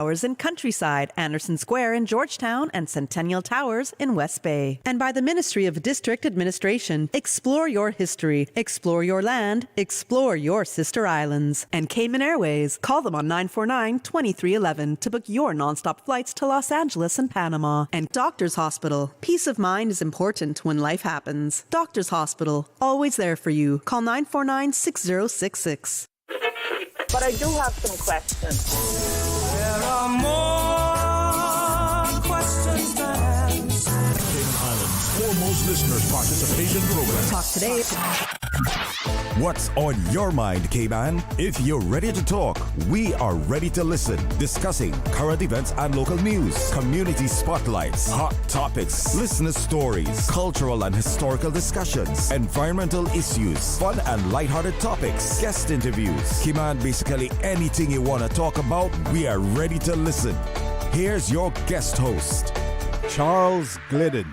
Towers in Countryside, Anderson Square in Georgetown, and Centennial Towers in West Bay. And by the Ministry of District Administration. Explore your history, explore your land, explore your sister islands. And Cayman Airways. Call them on 949-2311 to book your nonstop flights to Los Angeles and Panama. And Doctors Hospital. Peace of mind is important when life happens. Doctors Hospital. Always there for you. Call 949-6066. But I do have some questions. There are more questions than answers. Cayman Islands' foremost listeners participation program. Talk today. What's on your mind, Cayman? If you're ready to talk, we are ready to listen. Discussing current events and local news, community spotlights, hot topics, listener stories, cultural and historical discussions, environmental issues, fun and lighthearted topics, guest interviews. Cayman, basically anything you want to talk about, we are ready to listen. Here's your guest host, Charles Glidden.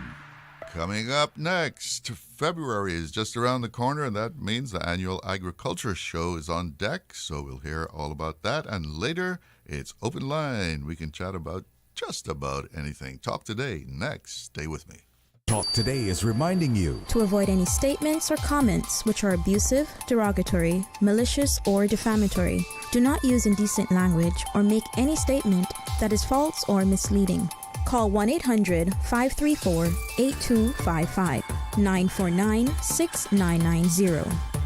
Coming up next, February is just around the corner, and that means the annual agriculture show is on deck, so we'll hear all about that. And later, it's open line. We can chat about just about anything. Talk Today next. Stay with me. Talk Today is reminding you to avoid any statements or comments which are abusive, derogatory, malicious, or defamatory. Do not use indecent language or make any statement that is false or misleading. Call 1-800-534-8255, 949-6990,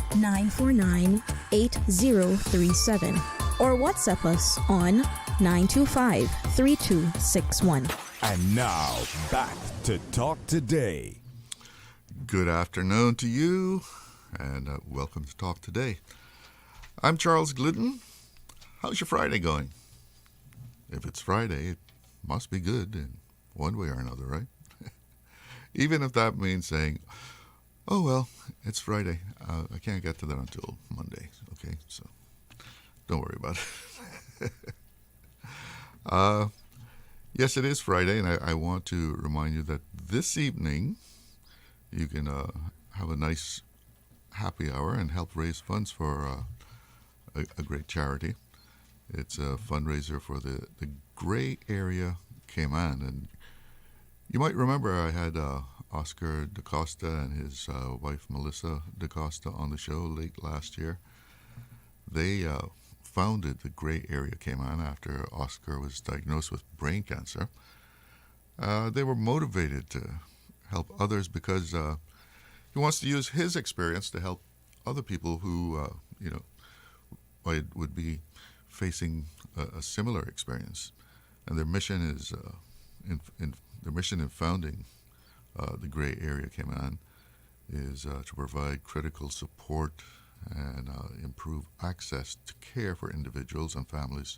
949-8037, or WhatsApp us on 925-3261. And now, back to Talk Today. Good afternoon to you, and welcome to Talk Today. I'm Charles Glidden. How's your Friday going? If it's Friday, it must be good in one way or another, right? Even if that means saying, oh, well, it's Friday. I can't get to that until Monday, okay? So don't worry about it. Yes, it is Friday, and I want to remind you that this evening you can have a nice happy hour and help raise funds for a great charity. It's a fundraiser for the Gray Area Cayman, and you might remember I had Oscar DaCosta and his wife Melissa DaCosta on the show late last year. They founded the Gray Area Cayman after Oscar was diagnosed with brain cancer. They were motivated to help others because he wants to use his experience to help other people who, would be facing a similar experience. And their mission is, their mission in founding the Gray Area Cayman is to provide critical support and improve access to care for individuals and families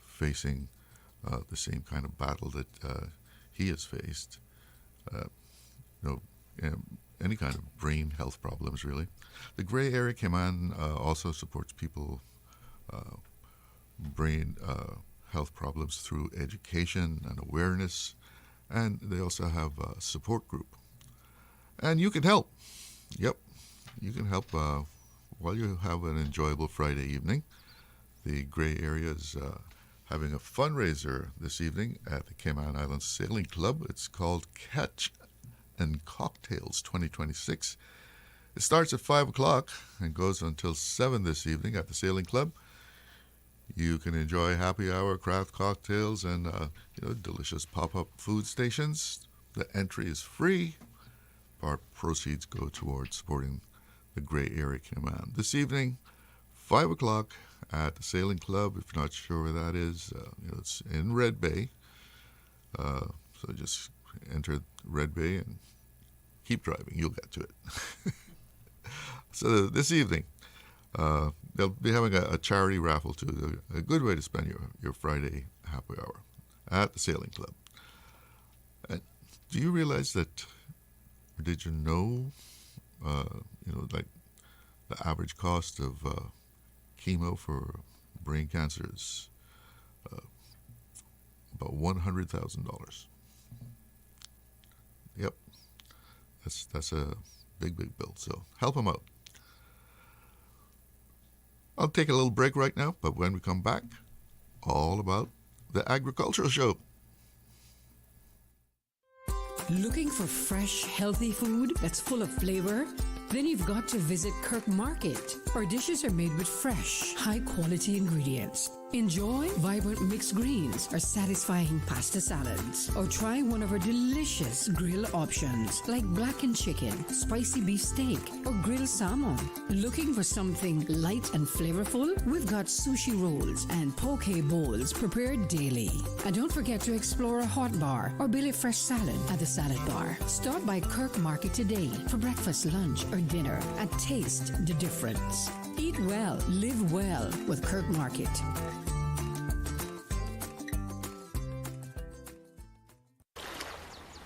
facing the same kind of battle that he has faced. Any kind of brain health problems, really. The Gray Area Cayman also supports people brain health problems through education and awareness, and they also have a support group. And you can help. Yep, you can help while you have an enjoyable Friday evening. The Gray Area is having a fundraiser this evening at the Cayman Islands Sailing Club. It's called Catch and Cocktails 2026. It starts at 5 o'clock and goes until 7 this evening at the Sailing Club. You can enjoy happy hour, craft cocktails, and delicious pop-up food stations. The entry is free. Part proceeds go towards supporting the Gray Area Cayman. This evening, 5 o'clock at the Sailing Club. If you're not sure where that is, it's in Red Bay. So just enter Red Bay and keep driving. You'll get to it. So this evening, they'll be having a charity raffle too. A good way to spend your Friday happy hour at the Sailing Club. Do you realize that, or did you know, like the average cost of chemo for brain cancer is about $100,000. Yep, that's a big bill. So help them out. I'll take a little break right now, but when we come back, all about the agricultural show. Looking for fresh, healthy food that's full of flavor? Then you've got to visit Kirk Market. Our dishes are made with fresh, high-quality ingredients. Enjoy vibrant mixed greens or satisfying pasta salads. Or try one of our delicious grill options like blackened chicken, spicy beef steak, or grilled salmon. Looking for something light and flavorful? We've got sushi rolls and poke bowls prepared daily. And don't forget to explore a hot bar or Billy Fresh salad at the salad bar. Stop by Kirk Market today for breakfast, lunch, or dinner and taste the difference. Eat well, live well with Kirk Market.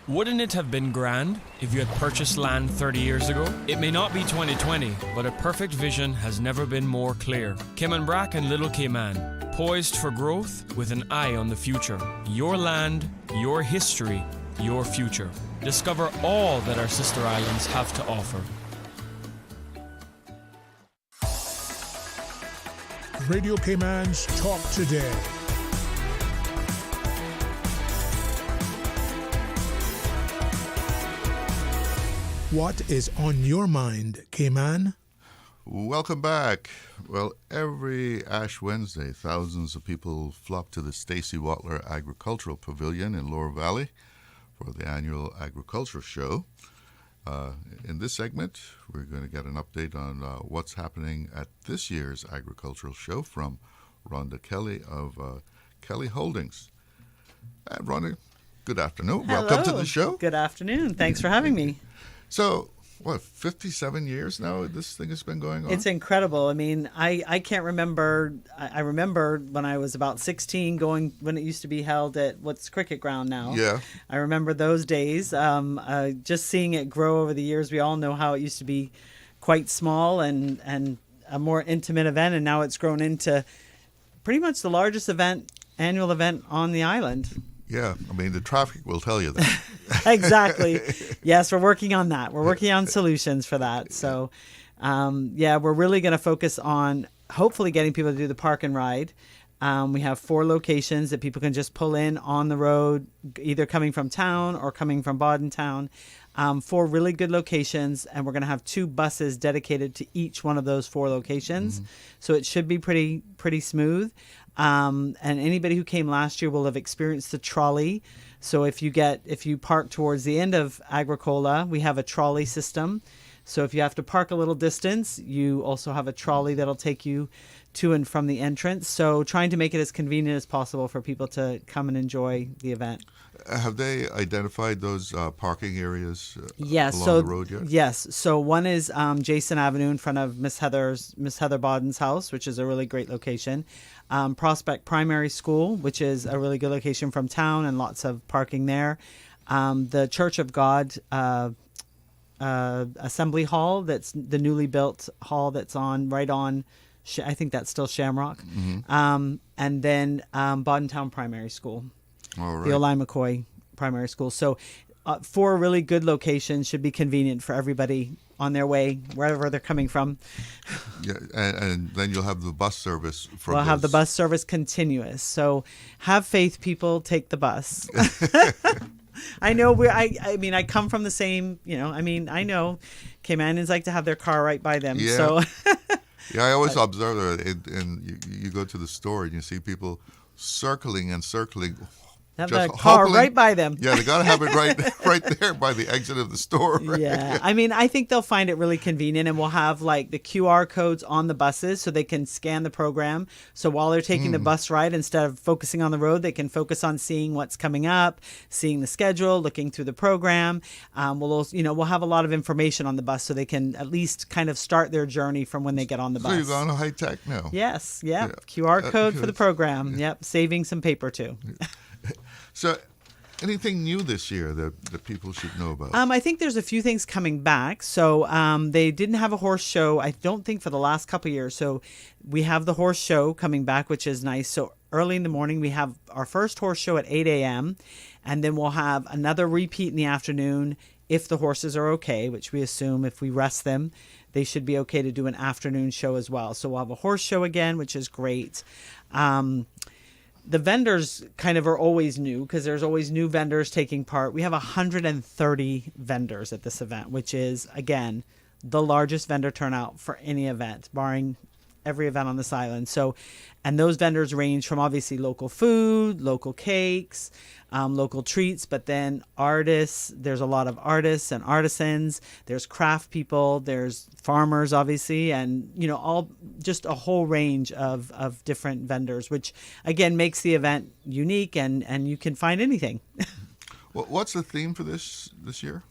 Wouldn't it have been grand if you had purchased land 30 years ago? It may not be 2020, but a perfect vision has never been more clear. Cayman Brac and Little Cayman, poised for growth with an eye on the future. Your land, your history, your future. Discover all that our sister islands have to offer. Radio Cayman's Talk Today. What is on your mind, Cayman? Welcome back. Well, every Ash Wednesday, thousands of people flock to the Stacey Watler Agricultural Pavilion in Lower Valley for the annual agriculture show. In this segment, we're going to get an update on what's happening at this year's agricultural show from Rhonda Kelly of Kelly Holdings. Rhonda, good afternoon. Hello. Welcome to the show. Good afternoon. Thanks for having me. So, 57 years now this thing has been going on? It's incredible. I mean, I can't remember. I remember when I was about 16 going, when it used to be held at what's Cricket Ground now. Yeah. I remember those days. Just seeing it grow over the years. We all know how it used to be quite small and a more intimate event. And now it's grown into pretty much the largest annual event on the island. Yeah, I mean, the traffic will tell you that. Exactly. Yes, we're working on that. We're working on solutions for that. So, we're really going to focus on hopefully getting people to do the park and ride. We have 4 locations that people can just pull in on the road, either coming from town or coming from Bodden town. 4 really good locations, and we're going to have 2 buses dedicated to each one of those 4 locations. Mm-hmm. So it should be pretty smooth. And anybody who came last year will have experienced the trolley. So if you park towards the end of Agricola, we have a trolley system. So if you have to park a little distance, you also have a trolley that'll take you to and from the entrance. So trying to make it as convenient as possible for people to come and enjoy the event. Have they identified those parking areas yes, along the road yet? Yes. So one is Jason Avenue in front of Miss Heather Bodden's house, which is a really great location. Prospect Primary School, which is a really good location from town and lots of parking there. The Church of God Assembly Hall, that's the newly built hall that's right on, I think that's still Shamrock. Mm-hmm. And then Bodden Town Primary School. All right. The Oli McCoy Primary School. So 4 really good locations, should be convenient for everybody on their way, wherever they're coming from. Yeah, and then you'll have the bus service. We'll have the bus service continuous. So have faith, people, take the bus. I know I mean, I come from the same, I know Caymanians like to have their car right by them. Yeah. So yeah, I always observe that, and you go to the store and you see people circling and circling. Have the car right by them. Yeah, they got to have it right there by the exit of the store. Right? Yeah, I mean, I think they'll find it really convenient, and we'll have like the QR codes on the buses so they can scan the program. So while they're taking the bus ride, instead of focusing on the road, they can focus on seeing what's coming up, seeing the schedule, looking through the program. We'll have a lot of information on the bus so they can at least kind of start their journey from when they get on the bus. So you've gone high tech now. Yes, yeah. QR code for the program. Yep, saving some paper too. So anything new this year that people should know about? I think there's a few things coming back. So they didn't have a horse show, I don't think, for the last couple of years. So we have the horse show coming back, which is nice. So early in the morning, we have our first horse show at 8 a.m. And then we'll have another repeat in the afternoon if the horses are okay, which we assume if we rest them, they should be okay to do an afternoon show as well. So we'll have a horse show again, which is great. The vendors kind of are always new because there's always new vendors taking part. We have 130 vendors at this event, which is, again, the largest vendor turnout for any event, barring every event on this island. So, and those vendors range from obviously local food, local cakes, local treats, but then artists. There's a lot of artists and artisans. There's craft people. There's farmers, obviously, and all just a whole range of different vendors, which again makes the event unique, and you can find anything. Well, what's the theme for this year?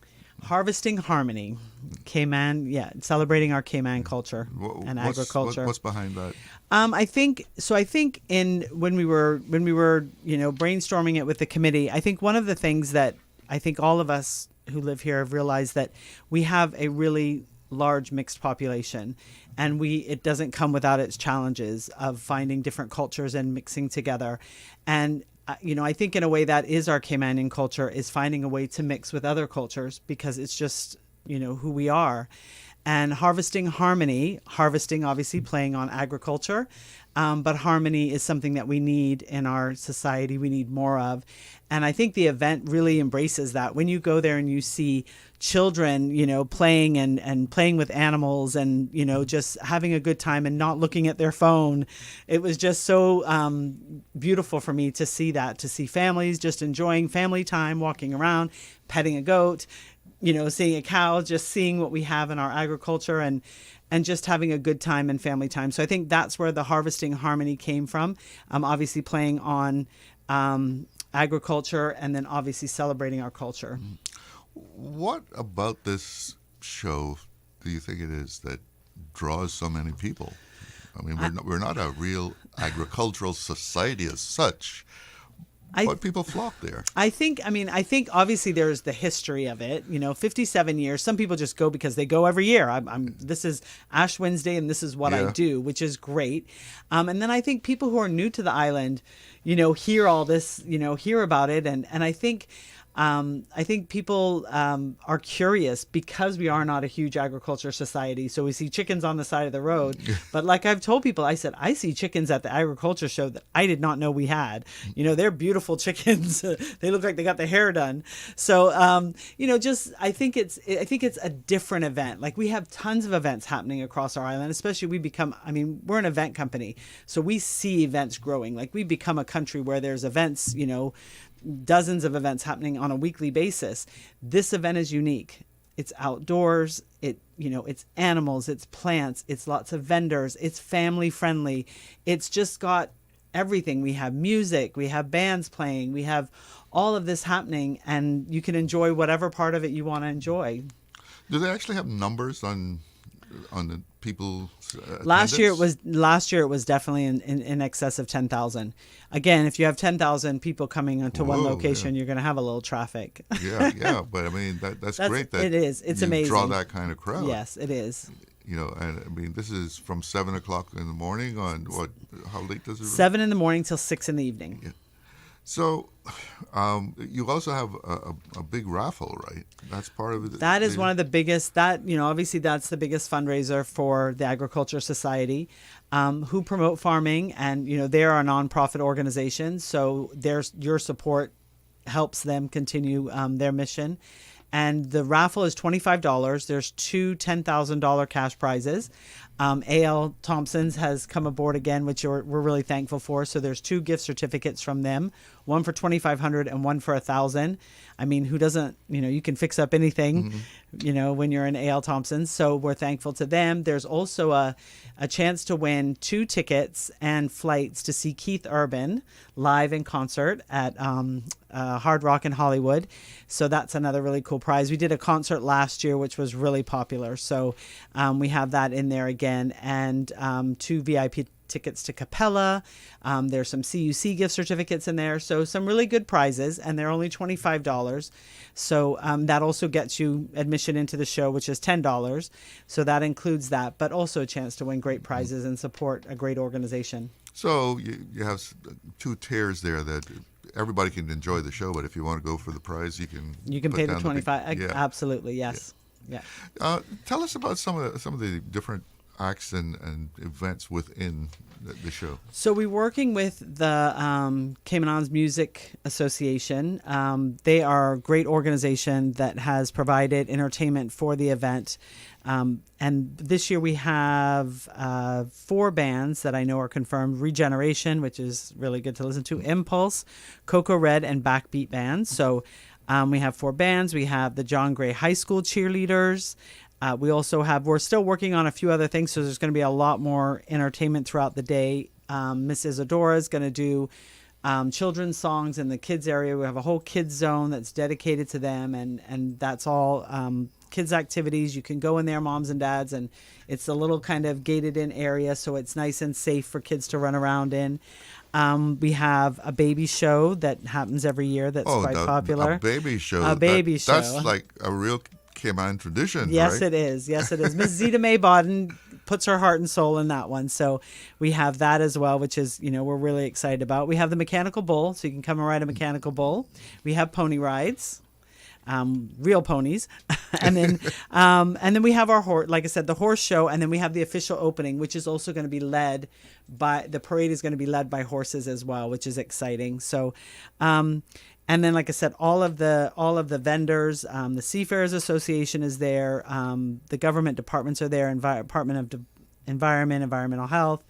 Harvesting Harmony, Cayman, celebrating our Cayman culture and agriculture. What's behind that? I think when we were brainstorming it with the committee, I think one of the things that I think all of us who live here have realized that we have a really large mixed population, and it doesn't come without its challenges of finding different cultures and mixing together. And I think in a way that is our Caymanian culture, is finding a way to mix with other cultures, because it's just, who we are. And harvesting harmony, harvesting obviously playing on agriculture, but harmony is something that we need in our society. We need more of. And I think the event really embraces that. When you go there and you see children, playing and playing with animals and, just having a good time and not looking at their phone, it was just so beautiful for me to see that, to see families just enjoying family time, walking around, petting a goat, seeing a cow, just seeing what we have in our agriculture and just having a good time and family time. So I think that's where the Harvesting Harmony came from. Obviously playing on agriculture and then obviously celebrating our culture. What about this show do you think it is that draws so many people? I mean, we're not a real agricultural society as such. But people flock there. I think obviously there's the history of it. 57 years. Some people just go because they go every year. This is Ash Wednesday, and this is what I do, which is great. And then I think people who are new to the island, hear all this, hear about it, and I think people are curious because we are not a huge agriculture society. So we see chickens on the side of the road. But like I've told people, I said, I see chickens at the agriculture show that I did not know we had. They're beautiful chickens. They look like they got their hair done. So, I think it's a different event. Like we have tons of events happening across our island, especially we're an event company. So we see events growing. Like we become a country where there's events, dozens of events happening on a weekly basis. This event is unique. It's outdoors. It's animals, it's plants, it's lots of vendors, it's family friendly. It's just got everything. We have music, we have bands playing, we have all of this happening, and you can enjoy whatever part of it you want to enjoy. Do they actually have numbers on the people? Last year it was definitely in excess of 10,000. Again, if you have 10,000 people coming to one location, you're going to have a little traffic. yeah, but I mean that's great. That it is. It's amazing. Draw that kind of crowd. Yes, it is. And I mean this is from 7 o'clock in the morning on what? How late does it? 7 in the morning till 6 in the evening. Yeah. So, you also have a big raffle, right? That's part of it. That is one of the biggest. Obviously, that's the biggest fundraiser for the Agriculture Society, who promote farming, and they are a nonprofit organization. So, your support helps them continue their mission. And the raffle is $25. There's two $10,000 cash prizes. A.L. Thompson's has come aboard again, which we're really thankful for. So there's two gift certificates from them, one for $2,500 and one for $1,000. I mean, who doesn't, you can fix up anything, when you're in A.L. Thompson's. So we're thankful to them. There's also a chance to win 2 tickets and flights to see Keith Urban live in concert at Hard Rock in Hollywood. So that's another really cool prize. We did a concert last year, which was really popular. So we have that in there again. And 2 VIP tickets to Capella. There's some CUC gift certificates in there. So some really good prizes, and they're only $25. So that also gets you admission into the show, which is $10. So that includes that, but also a chance to win great prizes and support a great organization. So you have 2 tiers there that everybody can enjoy the show, but if you want to go for the prize, you can pay the $25. Absolutely, yes. Yeah. Tell us about some of the different acts and events within the show? So we're working with the Cayman Islands Music Association. They are a great organization that has provided entertainment for the event. And this year we have 4 bands that I know are confirmed. Regeneration, which is really good to listen to. Impulse, Cocoa Red, and Backbeat Band. So we have 4 bands. We have the John Gray High School cheerleaders. We're still working on a few other things, so there's going to be a lot more entertainment throughout the day. Miss Isadora is going to do children's songs in the kids area. We have a whole kids zone that's dedicated to them, and that's all kids activities. You can go in there, moms and dads, and it's a little kind of gated in area, so it's nice and safe for kids to run around in. We have a baby show that happens every year that's quite popular. A baby show. Show. That's like a real Cayman tradition, yes, right? it is. Yes, it is. Miss Zita Mae Bodden puts her heart and soul in that one. So we have that as well, which is, we're really excited about. We have the mechanical bull, so you can come and ride a mechanical bull. We have pony rides. Real ponies. and then we have our horse, like I said, the horse show, and then we have the official opening, which is also going to be led by, the parade is going to be led by horses as well, which is exciting. So, and then, like I said, all of the vendors, the Seafarers Association is there, the government departments are there, Department of Environment, Environmental Health,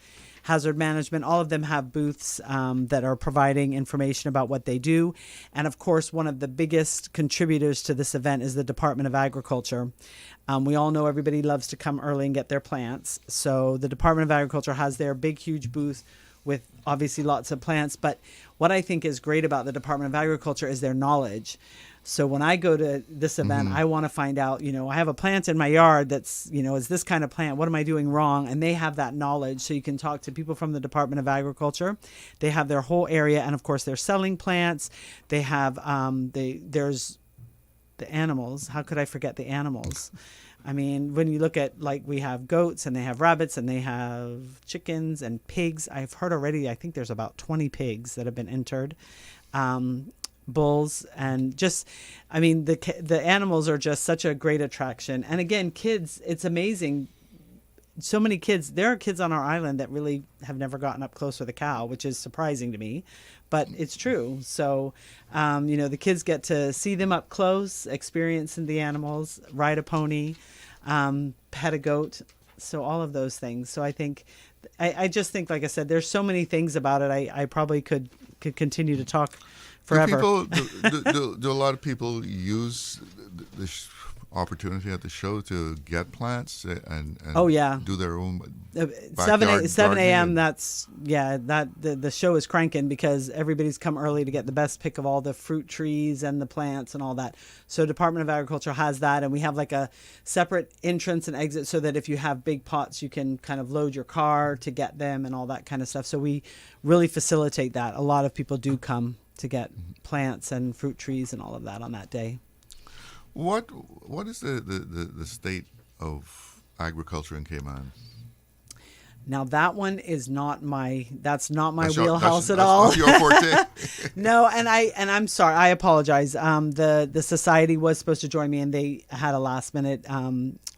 Hazard Management, all of them have booths that are providing information about what they do. And of course, one of the biggest contributors to this event is the Department of Agriculture. We all know everybody loves to come early and get their plants. So the Department of Agriculture has their big, huge booth with obviously lots of plants. But what I think is great about the Department of Agriculture is their knowledge. So when I go to this event, I want to find out, I have a plant in my yard that's, is this kind of plant? What am I doing wrong? And they have that knowledge. So you can talk to people from the Department of Agriculture. They have their whole area. And of course, they're selling plants. They have, there's the animals. How could I forget the animals? I mean, when you look at, we have goats and they have rabbits and they have chickens and pigs. I've heard already, I think there's about 20 pigs that have been entered. Bulls, and just, the animals are just such a great attraction. And again, kids, it's amazing. So many kids, there are kids on our island that really have never gotten up close with a cow, which is surprising to me, but it's true. So, the kids get to see them up close, experiencing the animals, ride a pony, pet a goat. So all of those things. So I think, I just think, like I said, there's so many things about it. I probably could continue to talk forever. Do a lot of people use this opportunity at the show to get plants and do their own 7 a.m. That's the show is cranking because everybody's come early to get the best pick of all the fruit trees and the plants and all that. So Department of Agriculture has that, and we have like a separate entrance and exit so that if you have big pots, you can kind of load your car to get them and all that kind of stuff. So we really facilitate that. A lot of people do come to get plants and fruit trees and all of that on that day. What is the state of agriculture in Cayman? Now that one is not my wheelhouse at all. That's your forte. No, and I'm sorry. I apologize. The society was supposed to join me, and they had a last minute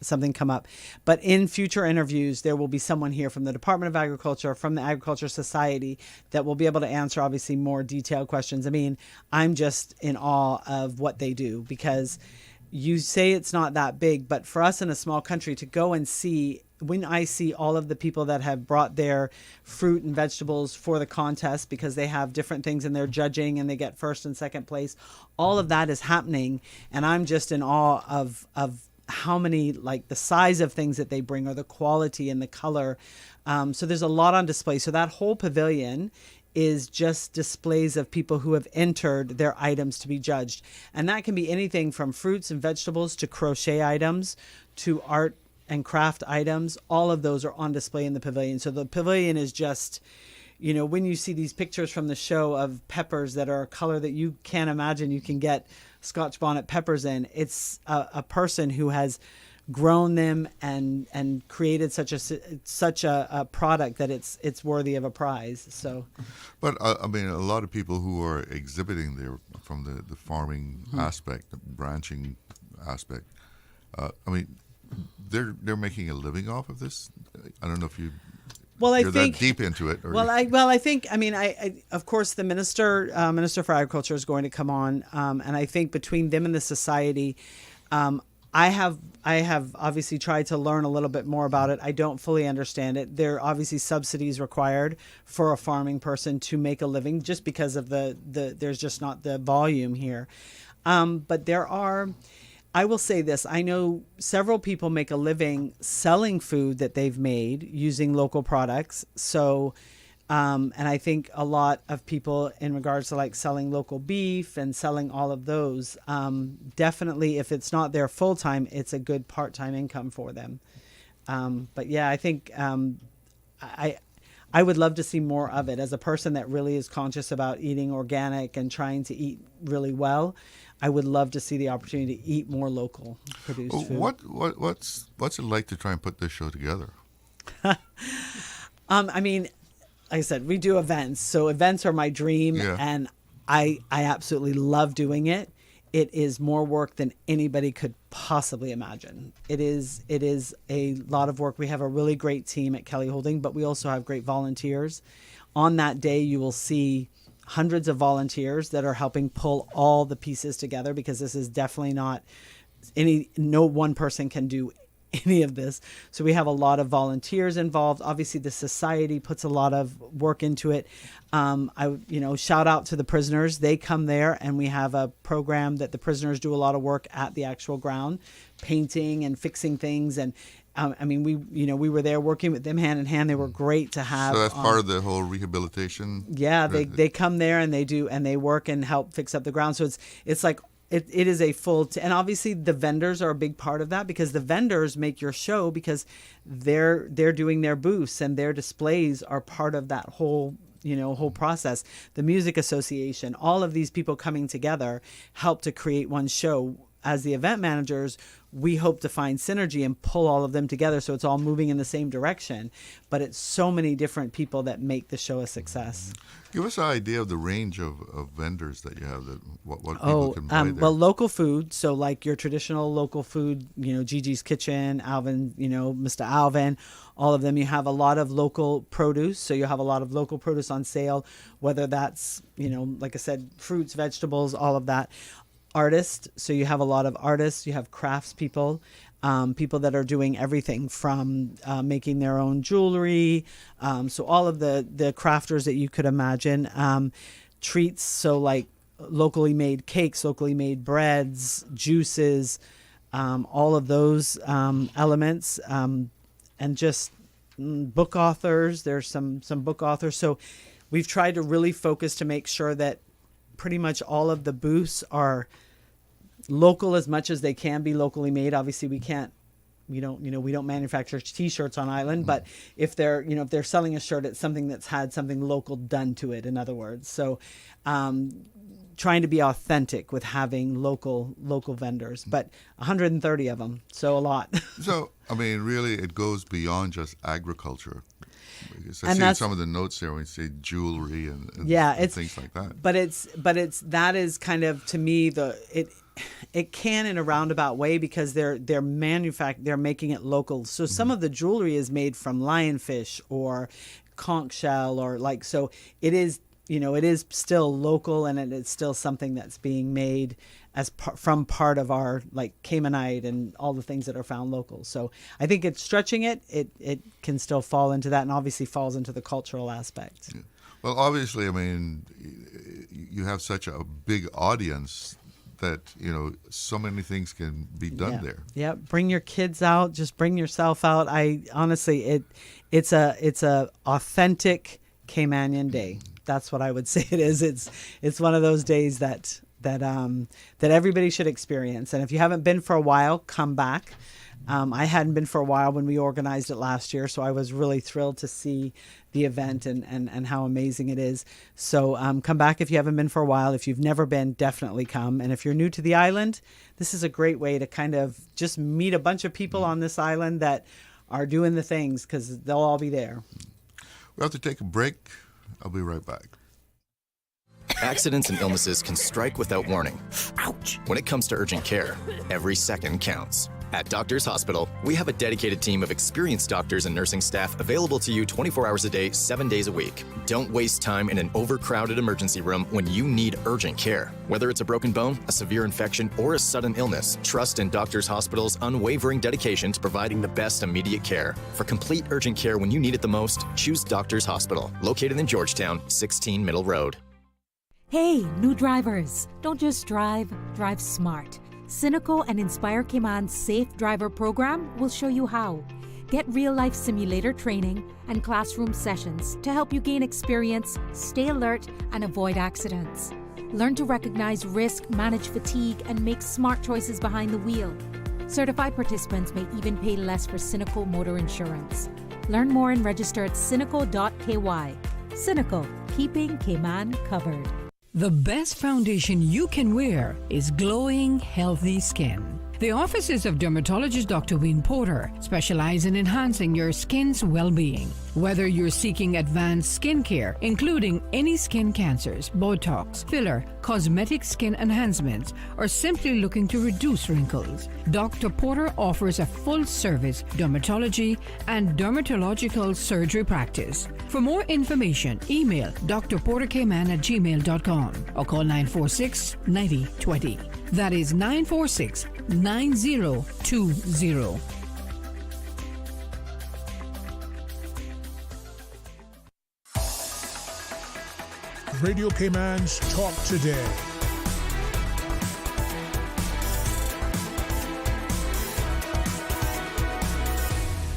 something come up. But in future interviews, there will be someone here from the Department of Agriculture, from the Agriculture Society, that will be able to answer obviously more detailed questions. I'm just in awe of what they do, because you say it's not that big, but for us in a small country to go and see, when I see all of the people that have brought their fruit and vegetables for the contest because they have different things in their judging and they get first and second place, all of that is happening. And I'm just in awe of how many, the size of things that they bring or the quality and the color. So there's a lot on display. So that whole pavilion is just displays of people who have entered their items to be judged. And that can be anything from fruits and vegetables to crochet items to art and craft items. All of those are on display in the pavilion. So the pavilion is just, when you see these pictures from the show of peppers that are a color that you can't imagine you can get Scotch bonnet peppers in, it's a person who has grown them and created such a product that it's worthy of a prize. So, but a lot of people who are exhibiting there from the farming aspect, the branching aspect, they're making a living off of this. I don't know if you Well, I you're think that deep into it. Or I think, of course, the minister for agriculture is going to come on, and I think between them and the society, I have obviously tried to learn a little bit more about it. I don't fully understand it. There are obviously subsidies required for a farming person to make a living, just because of there's just not the volume here. But there are. I will say this. I know several people make a living selling food that they've made using local products. So, and I think a lot of people in regards to like selling local beef and selling all of those, definitely if it's not their full time, it's a good part-time income for them. But yeah, I think I would love to see more of it. As a person that really is conscious about eating organic and trying to eat really well, I would love to see the opportunity to eat more local produced food. What's it like to try and put this show together? I mean, like I said, we do events. So events are my dream, and I absolutely love doing it. It is more work than anybody could possibly imagine. It is a lot of work. We have a really great team at Kelly Holding, but we also have great volunteers. On that day, you will see hundreds of volunteers that are helping pull all the pieces together, because this is definitely not no one person can do any of this. So we have a lot of volunteers involved. Obviously the society puts a lot of work into it. Shout out to the prisoners. They come there, and we have a program that the prisoners do a lot of work at the actual ground, painting and fixing things. And we were there working with them hand in hand. They were great to have. So that's part of the whole rehabilitation. Yeah, they come there and they work and help fix up the ground. So it's like it is a full and obviously the vendors are a big part of that, because the vendors make your show, because they're doing their booths and their displays are part of that whole process. The music association, all of these people coming together help to create one show. As the event managers, we hope to find synergy and pull all of them together so it's all moving in the same direction. But it's so many different people that make the show a success. Give us an idea of the range of vendors that you have, what people can buy there. Well, local food. So like your traditional local food, Gigi's Kitchen, Alvin, Mr. Alvin, all of them. You have a lot of local produce. So you have a lot of local produce on sale, whether that's, like I said, fruits, vegetables, all of that. Artists, so you have a lot of artists, you have craftspeople, people that are doing everything from making their own jewelry, so all of the crafters that you could imagine, treats, so like locally made cakes, locally made breads, juices, all of those elements, and just book authors. There's some book authors, so we've tried to really focus to make sure that pretty much all of the booths are local as much as they can be locally made. Obviously we don't manufacture t-shirts on island, but if they're selling a shirt, it's something that's had something local done to it, in other words. So trying to be authentic with having local vendors, but 130 of them, so a lot. So really it goes beyond just agriculture. Because I see some of the notes there when you say jewelry and things like that. But that is kind of, to me, it can in a roundabout way, because they're making it local. So some of the jewelry is made from lionfish or conch shell, or like, so it is, it is still local, and it's still something that's being made as from part of our like Caymanite and all the things that are found local. So I think it's stretching it. It can still fall into that, and obviously falls into the cultural aspect. Yeah. Well, obviously, you have such a big audience that so many things can be done there. Yeah, bring your kids out. Just bring yourself out. I honestly, it's a authentic Caymanian day. That's what I would say it is. It's one of those days that everybody should experience. And if you haven't been for a while, come back. I hadn't been for a while when we organized it last year, so I was really thrilled to see the event and how amazing it is. So come back if you haven't been for a while. If you've never been, definitely come. And if you're new to the island, this is a great way to kind of just meet a bunch of people on this island that are doing the things, because they'll all be there. We'll have to take a break. I'll be right back. Accidents and illnesses can strike without warning. Ouch! When it comes to urgent care, every second counts. At Doctors Hospital, we have a dedicated team of experienced doctors and nursing staff available to you 24 hours a day, 7 days a week. Don't waste time in an overcrowded emergency room when you need urgent care. Whether it's a broken bone, a severe infection, or a sudden illness, trust in Doctors Hospital's unwavering dedication to providing the best immediate care. For complete urgent care when you need it the most, choose Doctors Hospital, located in Georgetown, 16 Middle Road. Hey, new drivers, don't just drive, drive smart. Cineco and Inspire Cayman's Safe Driver program will show you how. Get real-life simulator training and classroom sessions to help you gain experience, stay alert, and avoid accidents. Learn to recognize risk, manage fatigue, and make smart choices behind the wheel. Certified participants may even pay less for Cineco motor insurance. Learn more and register at cineco.ky. Cineco, keeping Cayman covered. The best foundation you can wear is glowing, healthy skin. The offices of dermatologist Dr. Wayne Porter specialize in enhancing your skin's well-being. Whether you're seeking advanced skincare, including any skin cancers, Botox, filler, cosmetic skin enhancements, or simply looking to reduce wrinkles, Dr. Porter offers a full-service dermatology and dermatological surgery practice. For more information, email drportercayman@gmail.com or call 946-9020. That is 946-9020. Radio Cayman's Talk Today.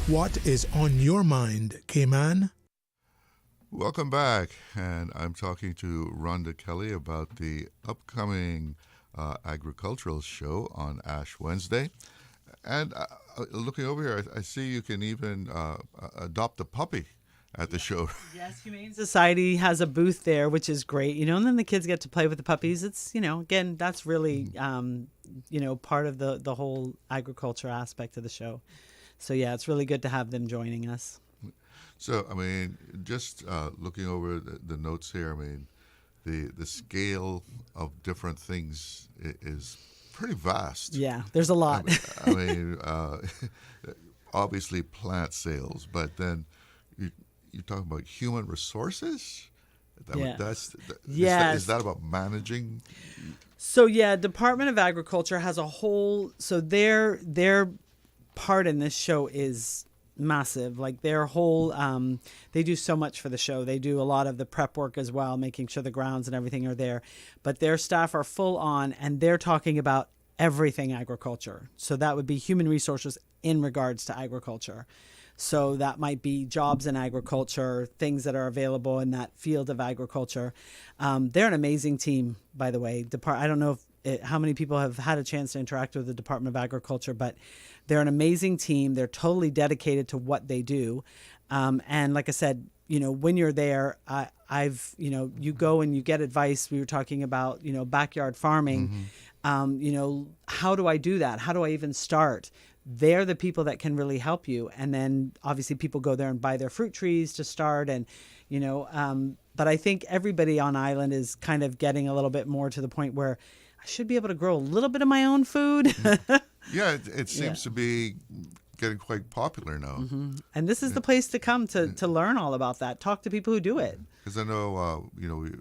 What is on your mind, Cayman? Welcome back, and I'm talking to Rhonda Kelly about the upcoming agricultural show on Ash Wednesday. And looking over here, I see you can even adopt a puppy at the show. Yes, Humane Society has a booth there, which is great, and then the kids get to play with the puppies. It's, again, that's really, part of the whole agriculture aspect of the show. So, yeah, it's really good to have them joining us. So, just looking over the notes here, the scale of different things is pretty vast. Yeah, there's a lot. Obviously plant sales, but then you're talking about human resources? Yes. Is that about managing? So, yeah, Department of Agriculture has a whole, so their part in this show is massive. Like their whole, they do so much for the show. They do a lot of the prep work as well, making sure the grounds and everything are there. But their staff are full on, and they're talking about everything agriculture. So that would be human resources in regards to agriculture. So that might be jobs in agriculture, things that are available in that field of agriculture. They're an amazing team, by the way. I don't know how many people have had a chance to interact with the Department of Agriculture, but they're an amazing team. They're totally dedicated to what they do. And like I said, when you're there, you go and you get advice. We were talking about, backyard farming. Mm-hmm. How do I do that? How do I even start? They're the people that can really help you. And then obviously people go there and buy their fruit trees to start. And, but I think everybody on island is kind of getting a little bit more to the point where I should be able to grow a little bit of my own food. Yeah, it seems to be getting quite popular now. Mm-hmm. And this is the place to come to learn all about that. Talk to people who do it. Because I know,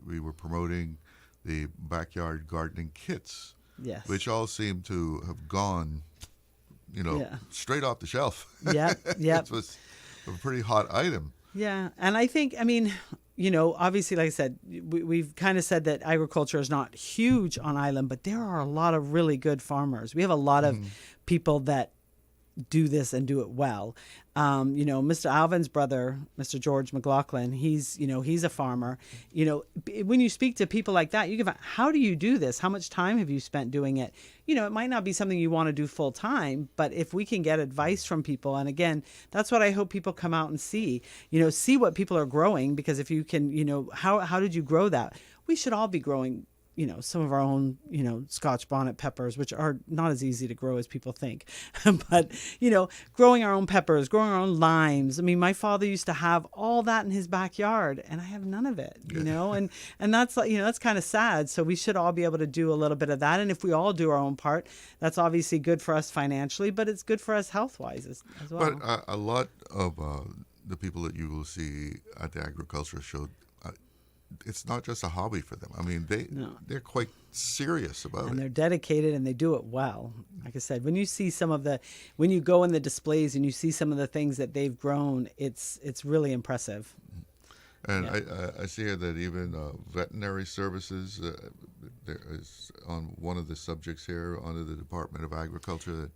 we were promoting the backyard gardening kits, yes, which all seem to have gone, straight off the shelf. Yeah, yeah. It was a pretty hot item. Yeah, and I think, obviously, like I said, we've kind of said that agriculture is not huge on island, but there are a lot of really good farmers. We have a lot of people that do this and do it well. Mr. Alvin's brother, Mr. George McLaughlin, he's a farmer. When you speak to people like that, you give, how do you do this? How much time have you spent doing it? It might not be something you want to do full time, but if we can get advice from people, and again, that's what I hope people come out and see, see what people are growing, because if you can, how did you grow that? We should all be growing some of our own, Scotch bonnet peppers, which are not as easy to grow as people think. But, growing our own peppers, growing our own limes. I mean, my father used to have all that in his backyard, and I have none of it, and that's like, that's kind of sad. So we should all be able to do a little bit of that. And if we all do our own part, that's obviously good for us financially, but it's good for us health-wise as well. But a lot of the people that you will see at the agriculture show, it's not just a hobby for them. I mean, they're quite serious about it. And they're dedicated and they do it well. Like I said, when you see when you go in the displays and you see some of the things that they've grown, it's really impressive. And I see here that even veterinary services, there is on one of the subjects here under the Department of Agriculture that,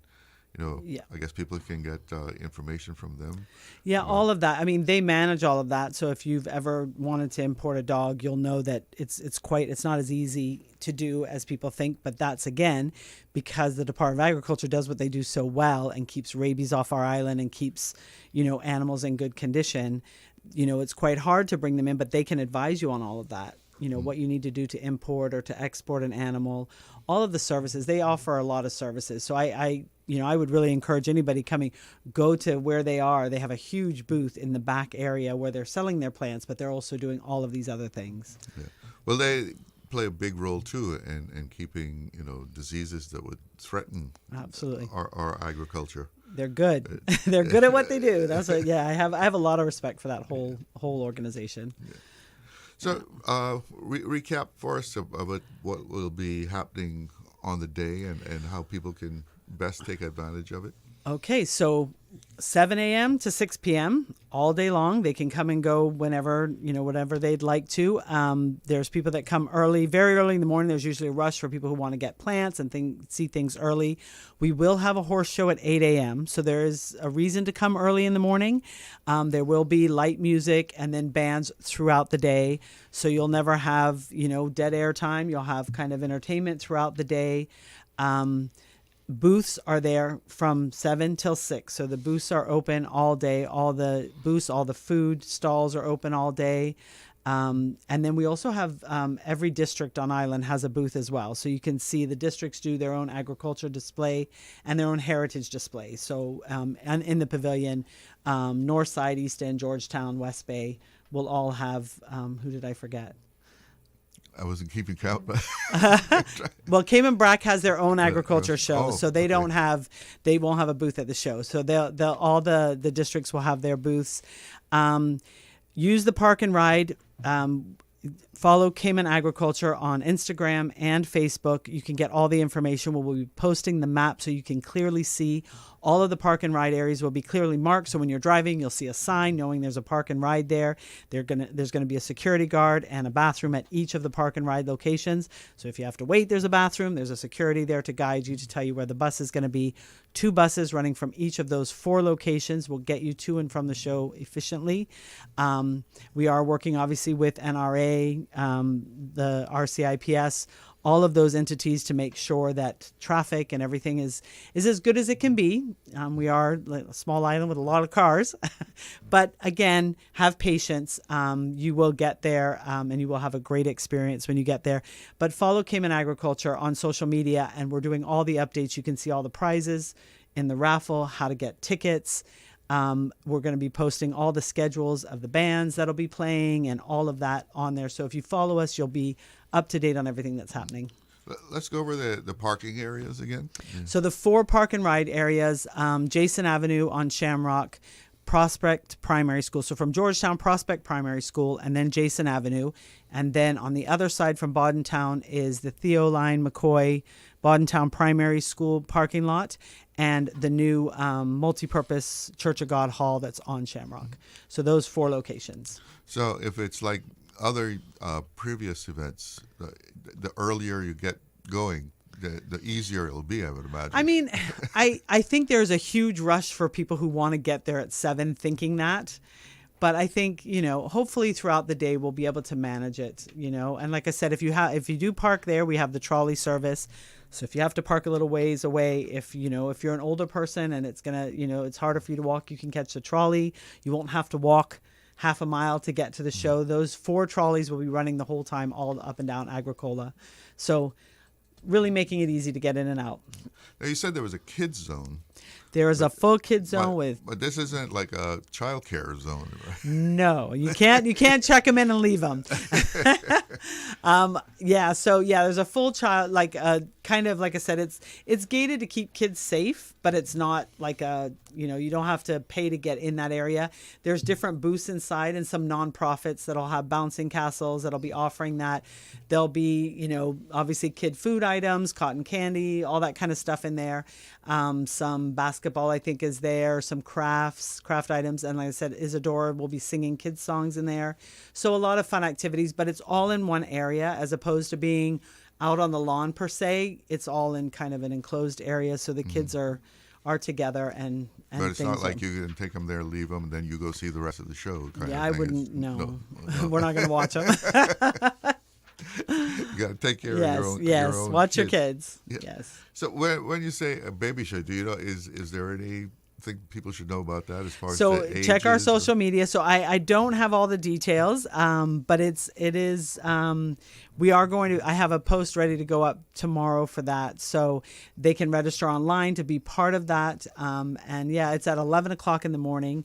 I guess people can get information from them. Yeah, all of that. I mean, they manage all of that. So if you've ever wanted to import a dog, you'll know that it's not as easy to do as people think. But that's, again, because the Department of Agriculture does what they do so well and keeps rabies off our island and keeps, animals in good condition. It's quite hard to bring them in, but they can advise you on all of that. What you need to do to import or to export an animal, all of the services. They offer a lot of services. So I would really encourage anybody coming, go to where they are. They have a huge booth in the back area where they're selling their plants, but they're also doing all of these other things. Yeah. Well, they play a big role too in keeping diseases that would threaten absolutely our agriculture. They're good. They're good at what they do. That's what. Yeah, I have a lot of respect for that whole organization. Yeah. So, recap for us about what will be happening on the day and how people can best take advantage of it. Okay, so 7 a.m. to 6 p.m. all day long. They can come and go whenever, whatever they'd like to. There's people that come early, very early in the morning. There's usually a rush for people who want to get plants and see things early. We will have a horse show at 8 a.m., so there is a reason to come early in the morning. There will be light music and then bands throughout the day, so you'll never have, dead air time. You'll have kind of entertainment throughout the day. Booths are there from 7 till 6. So the booths are open all day. All the booths, all the food stalls are open all day. And then we also have every district on island has a booth as well. So you can see the districts do their own agriculture display and their own heritage display. So and in the pavilion, North Side, East End, Georgetown, West Bay will all have, who did I forget? I wasn't keeping count, but well, Cayman Brac has their own agriculture show, so they won't have a booth at the show. So they'll all the districts will have their booths. Use the park and ride. Follow Cayman Agriculture on Instagram and Facebook. You can get all the information. We'll be posting the map so you can clearly see. All of the park and ride areas will be clearly marked. So when you're driving, you'll see a sign knowing there's a park and ride there. There's going to be a security guard and a bathroom at each of the park and ride locations. So if you have to wait, there's a bathroom. There's a security there to guide you, to tell you where the bus is going to be. 2 buses running from each of those 4 locations will get you to and from the show efficiently. We are working obviously with NRA, the RCIPS, all of those entities to make sure that traffic and everything is as good as it can be. We are a small island with a lot of cars, but again, have patience. You will get there and you will have a great experience when you get there. But follow Cayman Agriculture on social media, and we're doing all the updates. You can see all the prizes in the raffle, how to get tickets. We're going to be posting all the schedules of the bands that'll be playing and all of that on there. So if you follow us, you'll be up to date on everything that's happening. Let's go over the parking areas again. So the 4 park and ride areas, Jason Avenue on Shamrock, Prospect Primary School. So from Georgetown, Prospect Primary School, and then Jason Avenue. And then on the other side from Boddentown is the Theo Line McCoy Boddentown Primary School parking lot and the new multi-purpose Church of God Hall that's on Shamrock. So those 4 locations. So if it's like other previous events, the earlier you get going, the easier it'll be, I would imagine. I mean, I think there's a huge rush for people who want to get there at 7 thinking that. But I think, hopefully throughout the day we'll be able to manage it, And like I said, if you do park there, we have the trolley service. So if you have to park a little ways away, if you're an older person and it's it's harder for you to walk, you can catch the trolley. You won't have to walk half a mile to get to the show. Those 4 trolleys will be running the whole time, all up and down Agricola. So really making it easy to get in and out. Now, you said there was a kids zone. There is a full kids zone but this isn't like a child care zone, right? No, you can't check them in and leave them. There's a full child, kind of like I said, it's gated to keep kids safe, but it's not like you don't have to pay to get in that area. There's different booths inside and some nonprofits that'll have bouncing castles that'll be offering that. There'll be, obviously kid food items, cotton candy, all that kind of stuff in there. Some basketball, I think, is there, some craft items. And like I said, Isadora will be singing kids songs in there. So a lot of fun activities, but it's all in one area as opposed to being out on the lawn per se. It's all in kind of an enclosed area. So the kids are together and but it's not like you can take them there, leave them, and then you go see the rest of the show. I wouldn't. No. We're not going to watch them. You got to take care of your own. Yes, your own watch kids. Your kids. Yeah. Yes. So when you say a baby show, do you know is there anything people should know about that as far as so the check our ages social media. So I don't have all the details, but it is we are going to. I have a post ready to go up tomorrow for that, so they can register online to be part of that. It's at 11 o'clock in the morning.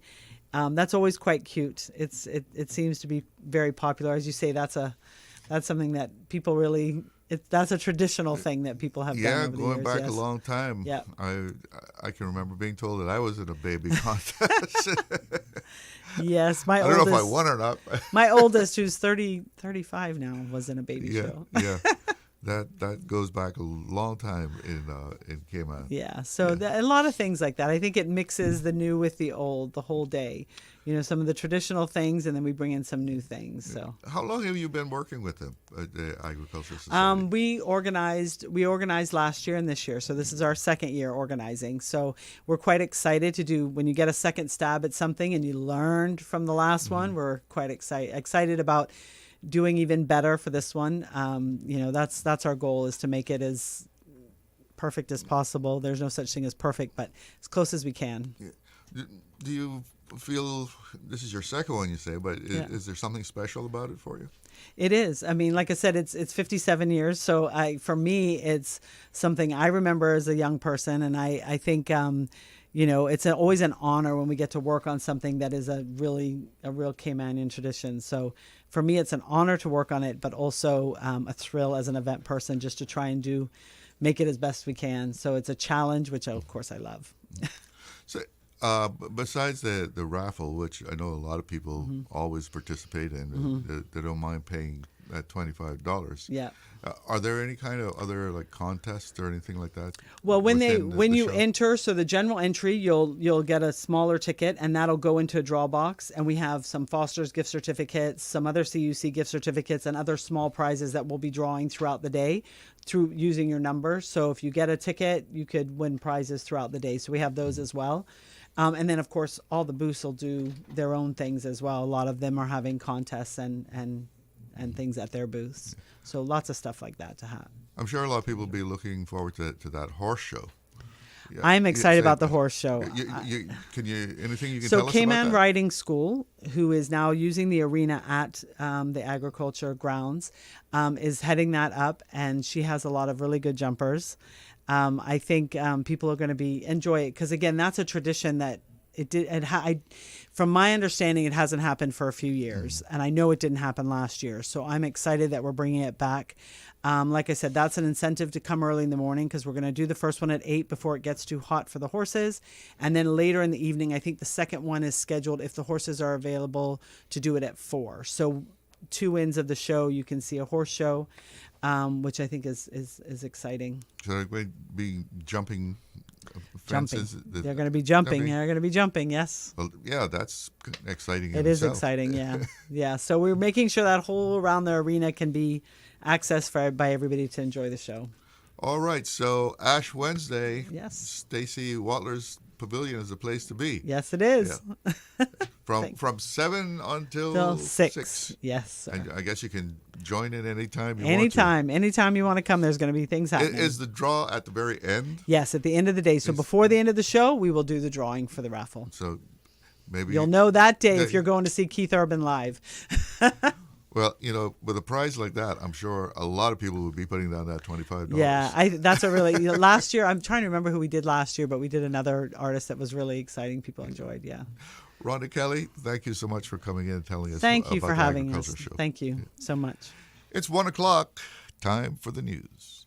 That's always quite cute. It seems to be very popular, as you say. That's something that people really. That's a traditional thing that people have done over the years. Going back a long time. Yeah. I can remember being told that I was in a baby contest. Yes, I don't know if I won or not. My oldest, who's 35 now, was in a baby show. Yeah. That goes back a long time in Cayman. Yeah, so a lot of things like that. I think it mixes the new with the old the whole day. Some of the traditional things, and then we bring in some new things. So, how long have you been working with them at the Agricultural Society? We organized last year and this year, so this is our second year organizing. So we're quite excited to do. When you get a second stab at something and you learned from the last one, we're quite excited about doing even better for this one. That's our goal, is to make it as perfect as possible. There's no such thing as perfect, but as close as we can. Yeah. Do you feel this is your second one, you say, but is there something special about it for you? It is. I mean, like I said, it's 57 years. So for me, it's something I remember as a young person. And I think, it's always an honor when we get to work on something that is a real Caymanian tradition. So for me, it's an honor to work on it, but also a thrill as an event person just to try and make it as best we can. So it's a challenge, which of course I love. So besides the raffle, which I know a lot of people always participate in, they don't mind paying that $25. Yeah. Are there any kind of other contests or anything like that? Well, when you enter, so the general entry, you'll get a smaller ticket, and that'll go into a draw box. And we have some Foster's gift certificates, some other CUC gift certificates, and other small prizes that we'll be drawing throughout the day through using your number. So if you get a ticket, you could win prizes throughout the day. So we have those as well. And then, of course, all the booths will do their own things as well. A lot of them are having contests and things at their booths. So lots of stuff like that to have. I'm sure a lot of people will be looking forward to that horse show. Yeah. I'm excited about the horse show. Anything you can tell us about that? So Cayman Riding School, who is now using the arena at the agriculture grounds, is heading that up, and she has a lot of really good jumpers. I think people are going to enjoy it because, again, that's a tradition that from my understanding, it hasn't happened for a few years, and I know it didn't happen last year. So I'm excited that we're bringing it back. Like I said, that's an incentive to come early in the morning because we're going to do the first one at 8 before it gets too hot for the horses. And then later in the evening, I think the second one is scheduled, if the horses are available, to do it at 4. So 2 ends of the show, you can see a horse show, which I think is exciting. So they're going to be jumping fences? They're going to be jumping. They're going to be jumping, yes. Well, yeah, that's exciting. It is exciting, yeah. Yeah, so we're making sure that whole around the arena can be accessed by everybody to enjoy the show. All right, so Ash Wednesday, yes. Stacy Watler's Pavilion is the place to be. Yes, it is. Yeah. From 7 until 6. Yes, sir. And I guess you can join in anytime you want to. Anytime you want to come, there's going to be things happening. Is the draw at the very end? Yes, at the end of the day. So before the end of the show, we will do the drawing for the raffle. So maybe You'll know that day Yeah, if you're going to see Keith Urban live. Well, with a prize like that, I'm sure a lot of people would be putting down that $25. Yeah, that's a really last year. I'm trying to remember who we did last year, but we did another artist that was really exciting. People enjoyed. Yeah. Rhonda Kelly, thank you so much for coming in and telling us Thank you about for the having us. agriculture show. Thank you so much. It's 1:00. Time for the news.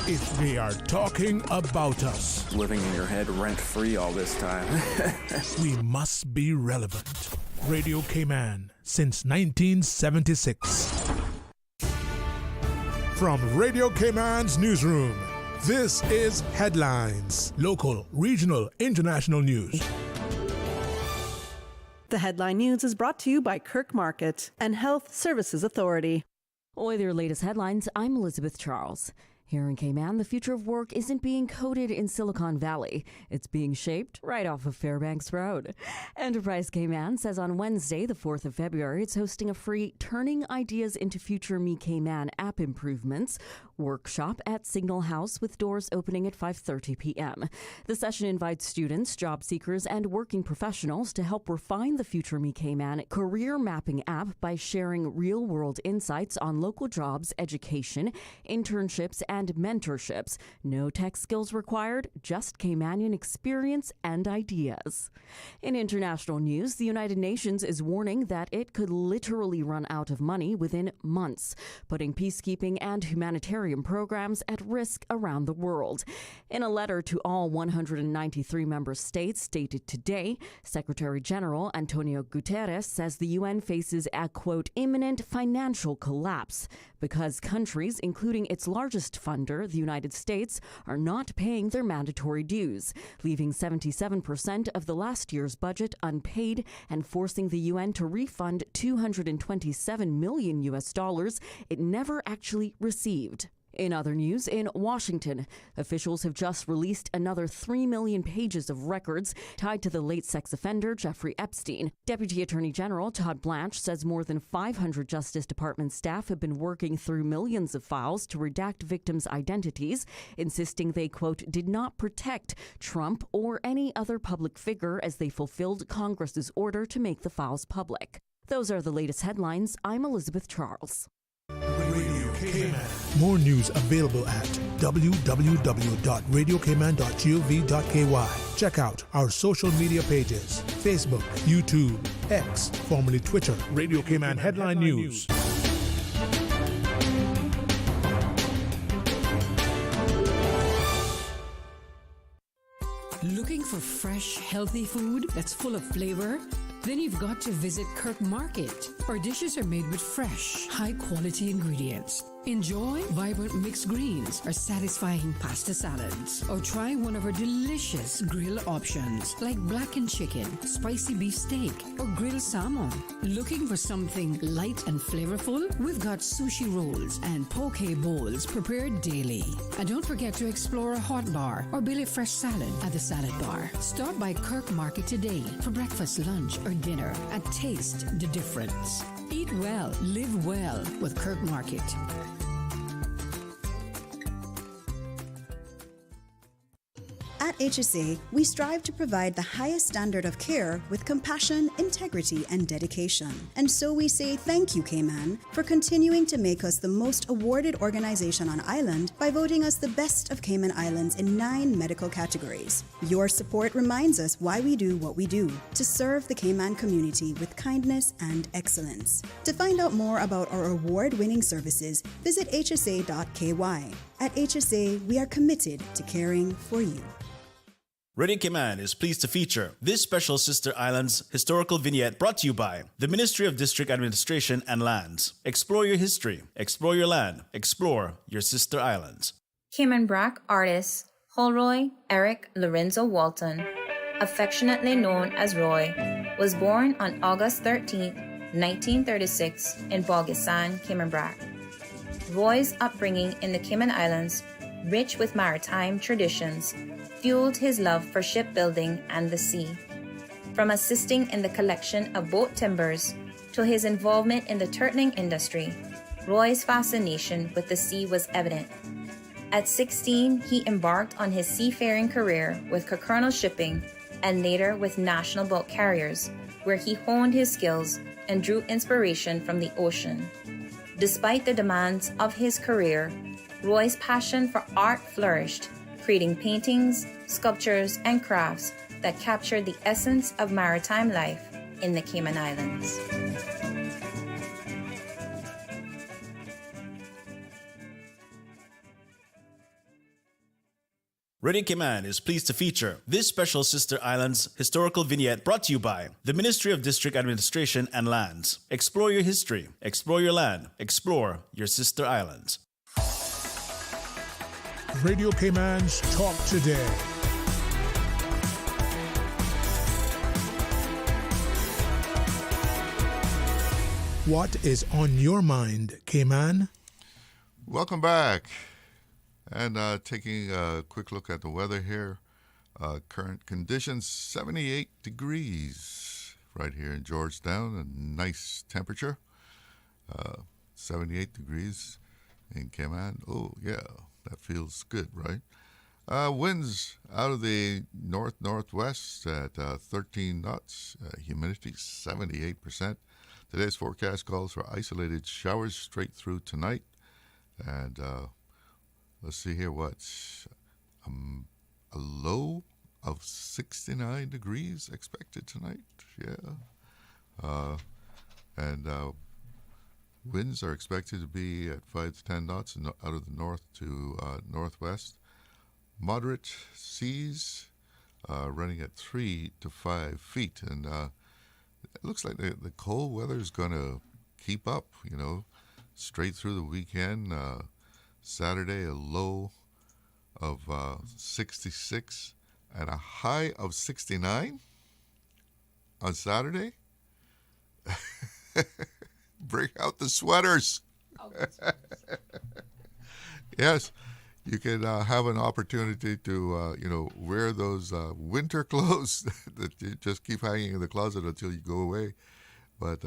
If they are talking about us, living in your head rent-free all this time. we must be relevant. Radio Cayman since 1976. From Radio Cayman's newsroom, this is Headlines. Local, regional, international news. The Headline News is brought to you by Kirk Market and Health Services Authority. With your latest headlines, I'm Elizabeth Charles. Here in Cayman, the future of work isn't being coded in Silicon Valley. It's being shaped right off of Fairbanks Road. Enterprise Cayman says on Wednesday, the 4th of February, it's hosting a free Turning Ideas into Future Me Cayman app improvements workshop at Signal House with doors opening at 5:30 p.m. The session invites students, job seekers, and working professionals to help refine the Future Me Cayman career mapping app by sharing real-world insights on local jobs, education, internships, and mentorships. No tech skills required, just Caymanian experience and ideas. In international news, the United Nations is warning that it could literally run out of money within months, putting peacekeeping and humanitarian programs at risk around the world. In a letter to all 193 member states dated today, Secretary General Antonio Guterres says the UN faces a, quote, imminent financial collapse because countries, including its largest funder, the United States, are not paying their mandatory dues, leaving 77% of the last year's budget unpaid and forcing the UN to refund $227 million it never actually received. In other news, in Washington, officials have just released another 3 million pages of records tied to the late sex offender Jeffrey Epstein. Deputy Attorney General Todd Blanche says more than 500 Justice Department staff have been working through millions of files to redact victims' identities, insisting they, quote, did not protect Trump or any other public figure as they fulfilled Congress's order to make the files public. Those are the latest headlines. I'm Elizabeth Charles. Radio Cayman. More news available at www.radiocayman.gov.ky. Check out our social media pages: Facebook, YouTube, X, formerly Twitter, Radio Cayman Headline News. Looking for fresh, healthy food that's full of flavor? Then you've got to visit Kirk Market. Our dishes are made with fresh, high-quality ingredients. Enjoy vibrant mixed greens or satisfying pasta salads. Or try one of our delicious grill options like blackened chicken, spicy beef steak, or grilled salmon. Looking for something light and flavorful? We've got sushi rolls and poke bowls prepared daily. And don't forget to explore a hot bar or Billy Fresh salad at the salad bar. Stop by Kirk Market today for breakfast, lunch, or dinner and taste the difference. Eat well, live well with Kirk Market. At HSA, we strive to provide the highest standard of care with compassion, integrity, and dedication. And so we say thank you, Cayman, for continuing to make us the most awarded organization on island by voting us the best of Cayman Islands in 9 medical categories. Your support reminds us why we do what we do, to serve the Cayman community with kindness and excellence. To find out more about our award-winning services, visit hsa.ky. At HSA, we are committed to caring for you. Radio Cayman is pleased to feature this special Sister Islands historical vignette brought to you by the Ministry of District Administration and Lands. Explore your history, explore your land, explore your Sister Islands. Cayman Brac artist Holroy Eric Lorenzo Walton, affectionately known as Roy, was born on August 13, 1936 in Bogisan, Cayman Brac. Roy's upbringing in the Cayman Islands, rich with maritime traditions, fueled his love for shipbuilding and the sea. From assisting in the collection of boat timbers to his involvement in the turtling industry, Roy's fascination with the sea was evident. At 16, he embarked on his seafaring career with Colonel Shipping and later with National Boat Carriers, where he honed his skills and drew inspiration from the ocean. Despite the demands of his career, Roy's passion for art flourished, creating paintings, sculptures, and crafts that captured the essence of maritime life in the Cayman Islands. Radio Cayman is pleased to feature this special Sister Islands historical vignette brought to you by the Ministry of District Administration and Lands. Explore your history, explore your land, explore your Sister Islands. Radio Cayman's Talk Today. What is on your mind, Cayman? Welcome back. And taking a quick look at the weather here. Current conditions, 78 degrees right here in Georgetown. A nice temperature. 78 degrees in Cayman. Oh, yeah, that feels good, right? Winds out of the north-northwest at 13 knots. Humidity, 78%. Today's forecast calls for isolated showers straight through tonight. And let's see here, what's a low of 69 degrees expected tonight. Yeah. And winds are expected to be at 5 to 10 knots out of the north to northwest. Moderate seas running at 3 to 5 feet. And it looks like the cold weather is going to keep up, straight through the weekend. Saturday, a low of 66 and a high of 69 on Saturday. Bring out the sweaters. Yes, you can have an opportunity to, wear those winter clothes that you just keep hanging in the closet until you go away. But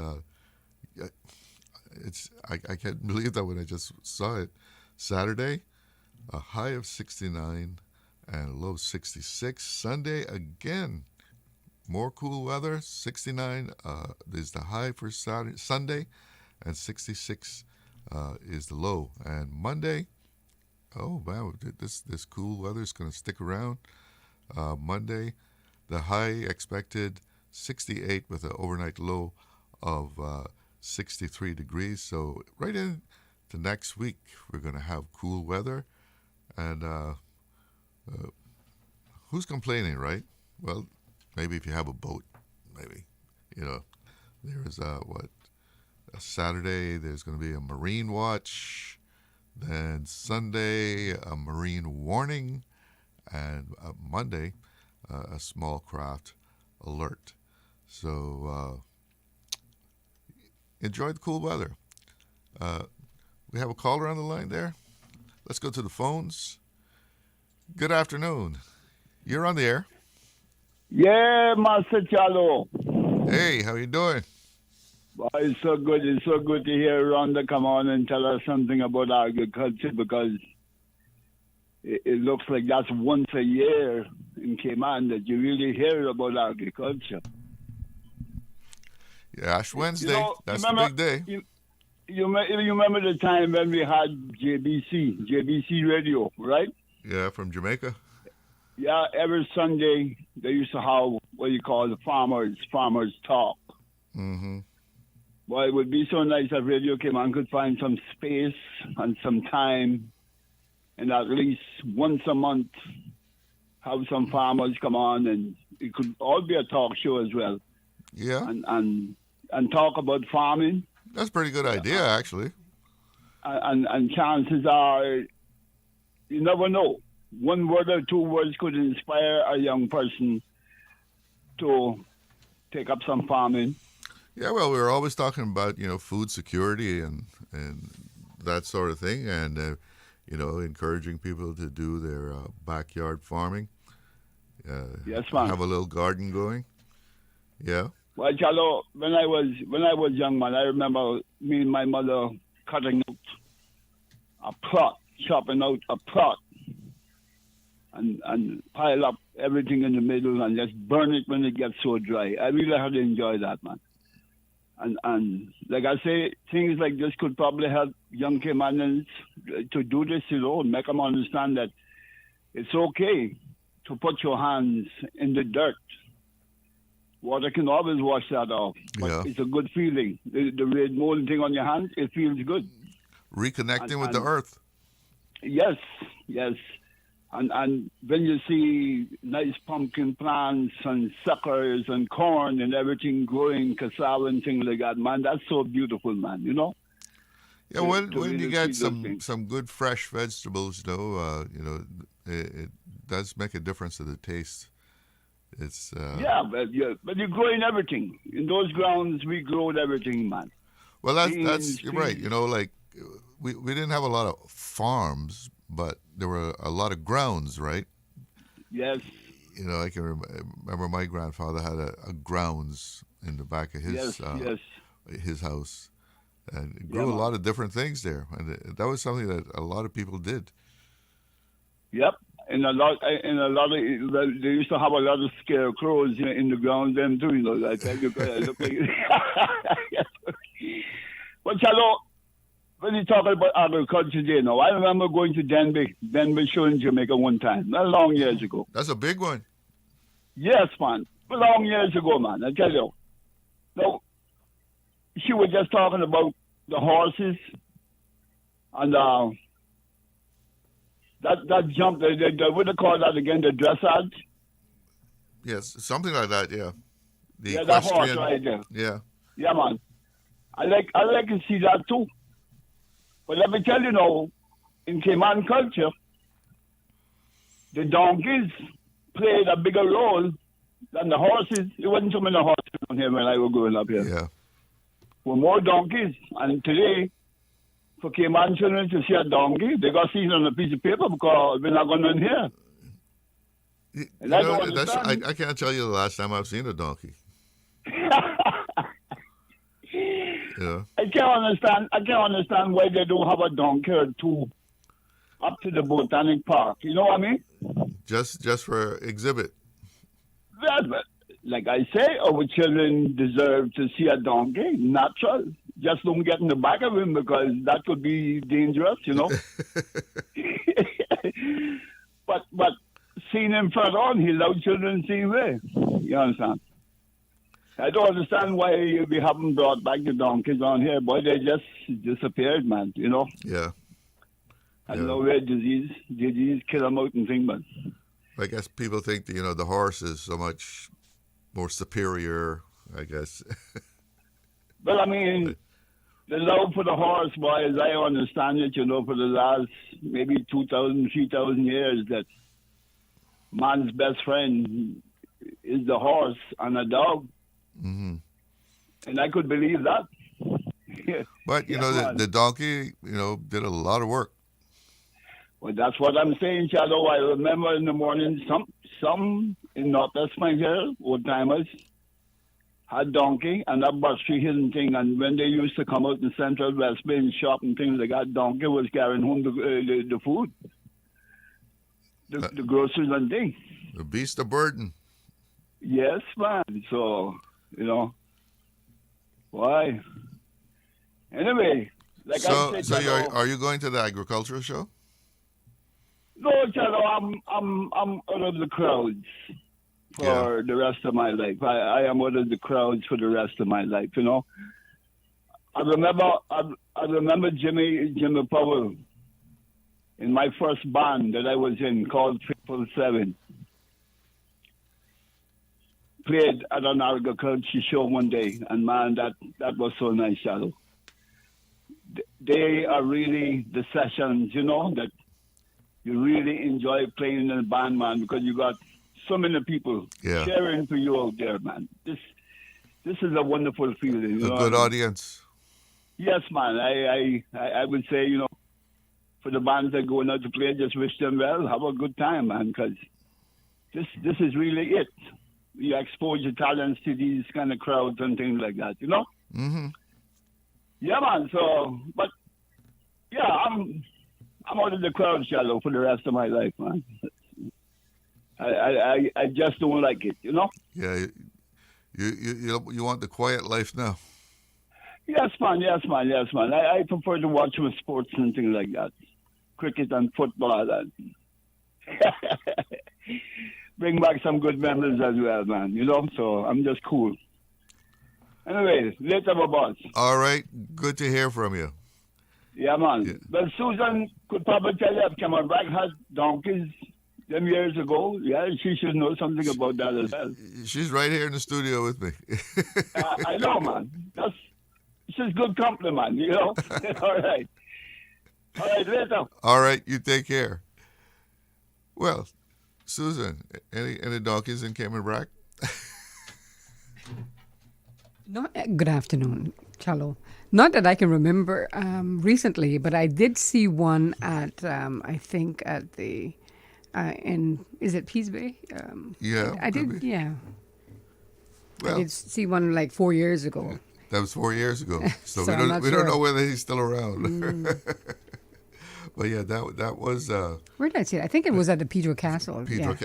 I can't believe that when I just saw it. Saturday, a high of 69 and a low 66. Sunday, again, more cool weather. 69 is the high for Sunday, and 66 is the low. And Monday, oh, wow, this cool weather is going to stick around. Monday, the high expected 68 with an overnight low of 63 degrees. So right in the next week, we're going to have cool weather. And who's complaining, right? Well, maybe if you have a boat, maybe. There's a Saturday, there's going to be a marine watch. Then Sunday, a marine warning. And Monday, a small craft alert. So enjoy the cool weather. We have a caller on the line there. Let's go to the phones. Good afternoon. You're on the air. Yeah, Master Chalo. Hey, how you doing? Well, it's so good. It's so good to hear Rhonda come on and tell us something about agriculture, because it looks like that's once a year in Cayman that you really hear about agriculture. Yeah, Ash Wednesday. That's the big day. You remember the time when we had JBC radio, right? Yeah, from Jamaica. Yeah, every Sunday they used to have what you call the farmers talk. Mm-hmm. Well, it would be so nice if Radio Cayman could find some space and some time, and at least once a month have some farmers come on, and it could all be a talk show as well. Yeah. And talk about farming. That's a pretty good idea, actually. And chances are, you never know. One word or two words could inspire a young person to take up some farming. Yeah, well, we were always talking about, food security and that sort of thing, and, encouraging people to do their backyard farming. Yes, ma'am. Have a little garden going. Yeah. Well, Chalo, when I was young, man, I remember me and my mother cutting out a plot, chopping out a plot, and pile up everything in the middle and just burn it when it gets so dry. I really had to enjoy that, man. And like I say, things like this could probably help young Caymanians to do this, make them understand that it's okay to put your hands in the dirt. Water can always wash that off, but it's a good feeling. The red mold thing on your hands, it feels good. Reconnecting with the earth. Yes. And when you see nice pumpkin plants and suckers and corn and everything growing, cassava and things like that, man, that's so beautiful, man, Yeah, when you get some good fresh vegetables, it does make a difference to the taste. It's but you're growing everything. In those grounds, we growed everything, man. Well, that's you're right. Like we didn't have a lot of farms, but there were a lot of grounds, right? Yes. I can remember my grandfather had a grounds in the back of his house, and grew a lot of different things there, and that was something that a lot of people did. Yep. And a lot of they used to have a lot of scarecrows in the ground. Them too, I tell you, look like. But when you talk about agriculture, I remember going to Denby show in Jamaica one time, not long years ago. That's a big one. Yes, man, long years ago, man. I tell you. No, she was just talking about the horses and. That jump, what do they call that again? The dressage? Yes, something like that, yeah. The that horse right there. Yeah. Yeah, man. I like to see that too. But let me tell you now, in Cayman culture, the donkeys played a bigger role than the horses. It wasn't so many horses on here when I was growing up here. Yeah. Were more donkeys. And today, for Cayman children to see a donkey, they got seen on a piece of paper because we're not going in here. I can't tell you the last time I've seen a donkey. I can't understand why they don't have a donkey or two up to the Botanic Park. You know what I mean? Just for exhibit. Yeah, but like I say, our children deserve to see a donkey, natural. Just don't get in the back of him because that could be dangerous, But seeing him front on, he allowed children to see way. You understand? I don't understand why we haven't brought back the donkeys on here. Boy, they just disappeared, man, Yeah. I don't know where disease kill them out and things, but I guess people think, the horse is so much more superior, I guess. Well, I mean, the love for the horse, boy, as I understand it, for the last maybe 2,000, 3,000 years, that man's best friend is the horse and a dog. Mm-hmm. And I could believe that. But, the donkey, did a lot of work. Well, that's what I'm saying, Shadow. I remember in the morning, some in Northwest here, old timers, had donkey and that bus street hidden thing. And when they used to come out in Central West Bay and shop and things like that, donkey was carrying home the food, the groceries and things. The beast of burden. Yes, man. So, why? Anyway, like I said, are you going to the agricultural show? No, Shadow, I'm out of the crowds for the rest of my life. I am out of the crowds for the rest of my life. I remember Jimmy Powell in my first band that I was in called 777. Played at an agriculture show one day, and man, that was so nice, Shadow. They are really the sessions, that you really enjoy playing in a band, man, because you got so many people cheering for you out there, man. This is a wonderful feeling. A good audience. Yes, man. I would say, for the bands that are going out to play, just wish them well. Have a good time, man, because this is really it. You expose your talents to these kind of crowds and things like that, Mm-hmm. Yeah, man. So, but yeah, I'm out of the crowd, Shallow, for the rest of my life, man. I just don't like it, you know? Yeah, you want the quiet life now. Yes, man. I prefer to watch some sports and things like that. Cricket and football and bring back some good memories as well, man. You know, so I'm just cool. Anyway, later, my boss. All right, good to hear from you. Yeah, man. Yeah. But Susan could probably tell you, Cameron Brack had donkeys them years ago. Yeah, she should know something about that as well. She's right here in the studio with me. I know, man. She's good company, man, you know? All right. All right, later. All right, you take care. Well, Susan, any donkeys in Cameron Brack? Good afternoon, Chalo. Not that I can remember recently, but I did see one at, I think, at the, is it Peace Bay? Yeah. I did, yeah. Well, I did see one like 4 years ago. That was 4 years ago. So, So we sure. don't know whether he's still around. But yeah, that was. Where did I see it? I think it was at the Pedro Castle. Yeah.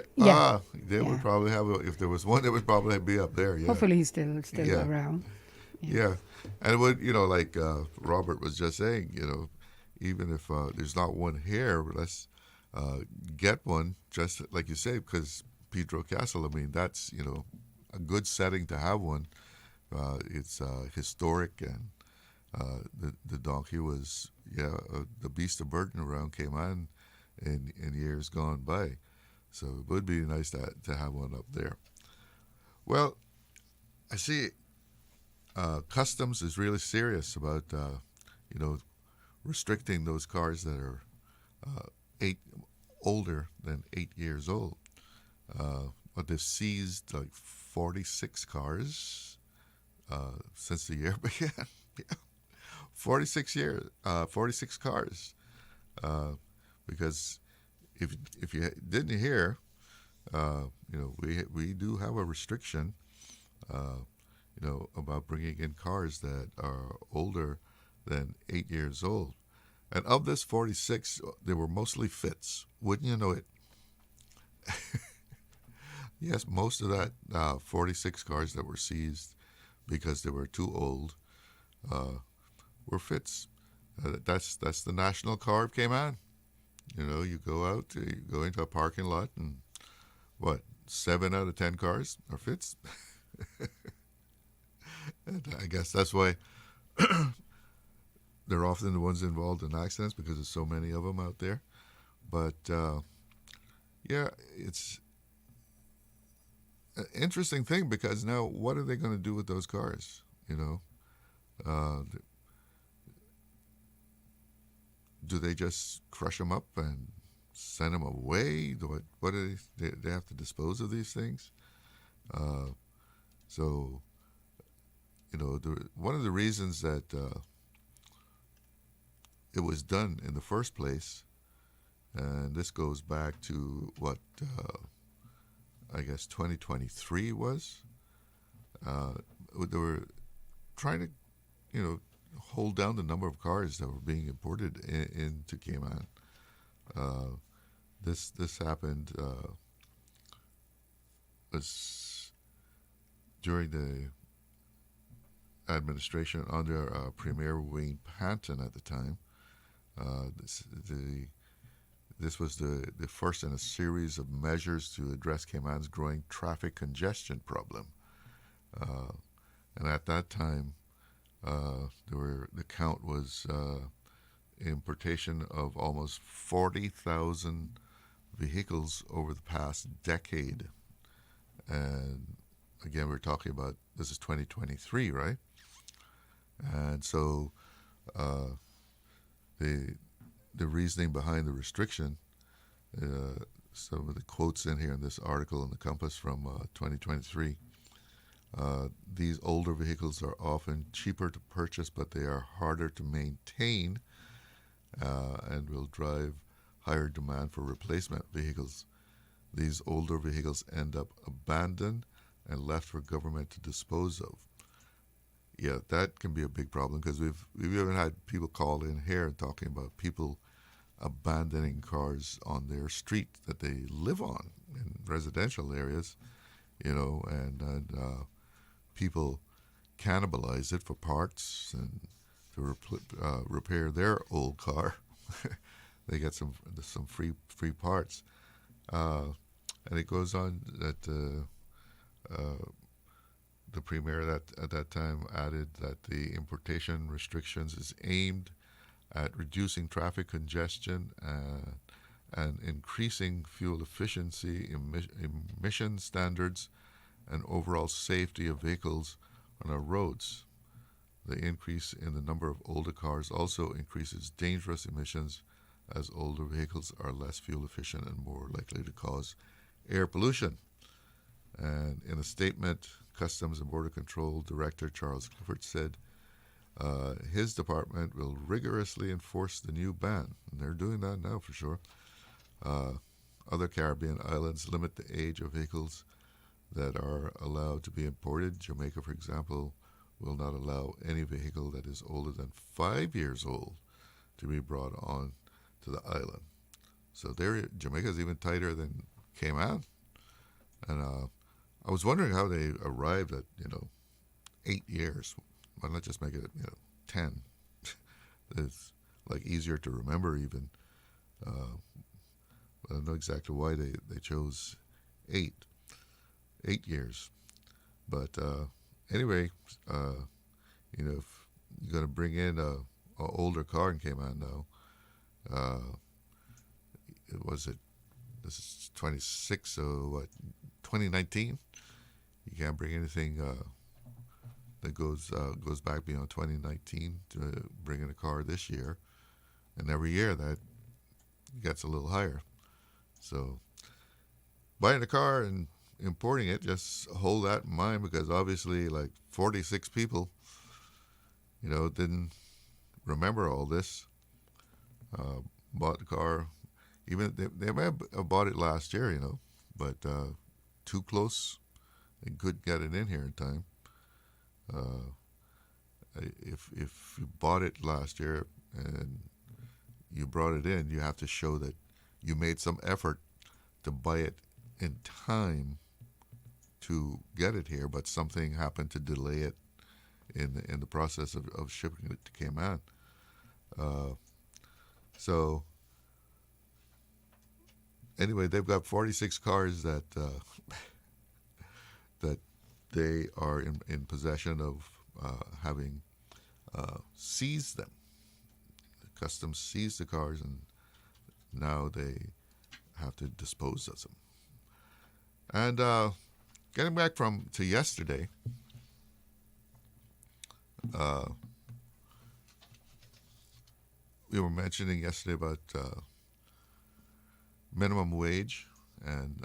They would probably have. If there was one, it would probably be up there. Yeah. Hopefully he's still around. Yeah, and it would, like Robert was just saying, even if there's not one here, let's get one, just like you say, because Pedro Castle. I mean, that's a good setting to have one. It's historic, and the donkey was the beast of burden around came on in years gone by, so it would be nice to have one up there. Well, I see Customs is really serious about restricting those cars that are older than 8 years old. But they've seized like 46 cars since the year began. 46 cars. Because if you didn't hear, we do have a restriction, about bringing in cars that are older than 8 years old. And of this 46, they were mostly fits. Wouldn't you know it? Yes, most of that 46 cars that were seized because they were too old were fits. That's the national car of Cayman. You go out, you go into a parking lot, and 7 out of 10 cars are fits. And I guess that's why they're often the ones involved in accidents, because there's so many of them out there. But it's an interesting thing, because now what are they going to do with those cars? Do they just crush them up and send them away? What do they have to dispose of these things? So, one of the reasons that it was done in the first place, and this goes back to what I guess 2023 was. They were trying to, hold down the number of cars that were being imported into Cayman. This happened during the administration under Premier Wayne Panton at the time. This was the first in a series of measures to address Cayman's growing traffic congestion problem. And at that time, the count was importation of almost 40,000 vehicles over the past decade. And again, we're talking about, this is 2023, right? And so the reasoning behind the restriction, some of the quotes in here in this article in the Compass from 2023, these older vehicles are often cheaper to purchase, but they are harder to maintain and will drive higher demand for replacement vehicles. These older vehicles end up abandoned and left for government to dispose of. Yeah, that can be a big problem, because we've even had people call in here talking about people abandoning cars on their street that they live on, and residential areas, and people cannibalize it for parts and to repair their old car. They get some free parts, and it goes on that the premier at that time added that the importation restrictions is aimed at reducing traffic congestion and increasing fuel efficiency, emission standards, and overall safety of vehicles on our roads. The increase in the number of older cars also increases dangerous emissions, as older vehicles are less fuel efficient and more likely to cause air pollution. And in a statement, Customs and Border Control Director Charles Clifford said his department will rigorously enforce the new ban, and they're doing that now for sure. Other Caribbean islands limit the age of vehicles that are allowed to be imported. Jamaica, for example, will not allow any vehicle that is older than 5 years old to be brought on to the island. So Jamaica is even tighter than Cayman. And I was wondering how they arrived at 8 years. Why not just make it 10? It's like easier to remember even. I don't know exactly why they chose 8 years. But anyway, if you're going to bring in a older car in Cayman now, this is 26, so what, 2019? You can't bring anything that goes back beyond 2019 to bring in a car this year. And every year that gets a little higher. So buying a car and importing it, just hold that in mind, because obviously like 46 people, didn't remember all this. Bought the car, even they may have bought it last year, but too close. They couldn't get it in here in time. If you bought it last year and you brought it in, you have to show that you made some effort to buy it in time to get it here, but something happened to delay it in the process of shipping it to Cayman. So anyway, they've got 46 cars that that they are in possession of, having seized them. The Customs seized the cars, and now they have to dispose of them. And getting back to yesterday, we were mentioning yesterday about minimum wage, and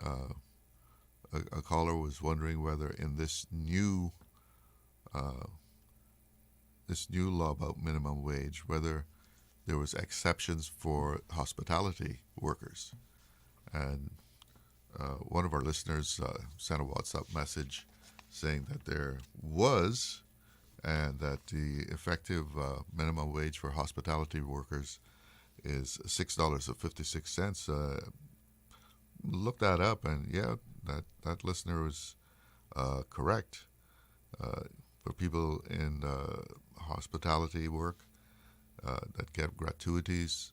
a caller was wondering whether in this new law about minimum wage, whether there was exceptions for hospitality workers. And one of our listeners sent a WhatsApp message saying that there was, and that the effective minimum wage for hospitality workers is $6.56. Look that up, and yeah, that listener was correct. For people in hospitality work that get gratuities,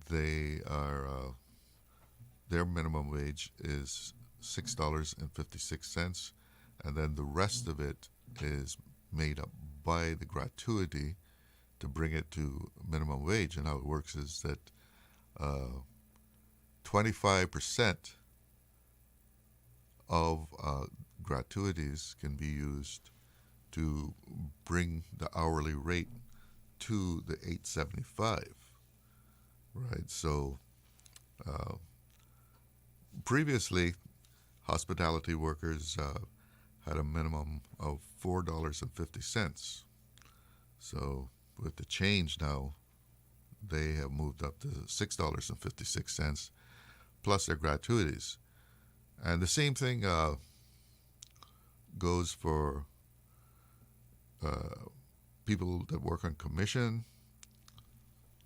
they are their minimum wage is $6.56, and then the rest of it is made up by the gratuity to bring it to minimum wage. And how it works is that 25% of gratuities can be used to bring the hourly rate to the $8.75, right? So previously, hospitality workers had a minimum of $4.50. So with the change now, they have moved up to $6.56 plus their gratuities. And the same thing goes for people that work on commission,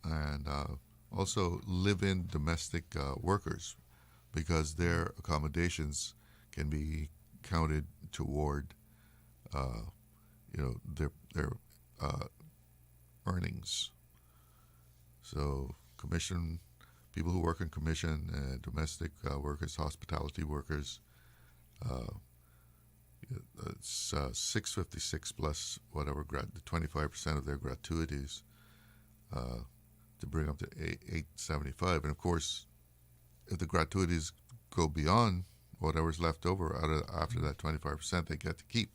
and also live-in domestic workers, because their accommodations can be counted toward, their earnings. So people who work in commission, domestic workers, hospitality workers, it's $656 plus whatever the 25% of their gratuities to bring up to $875, and of course, if the gratuities go beyond whatever's left over after that 25%, they get to keep.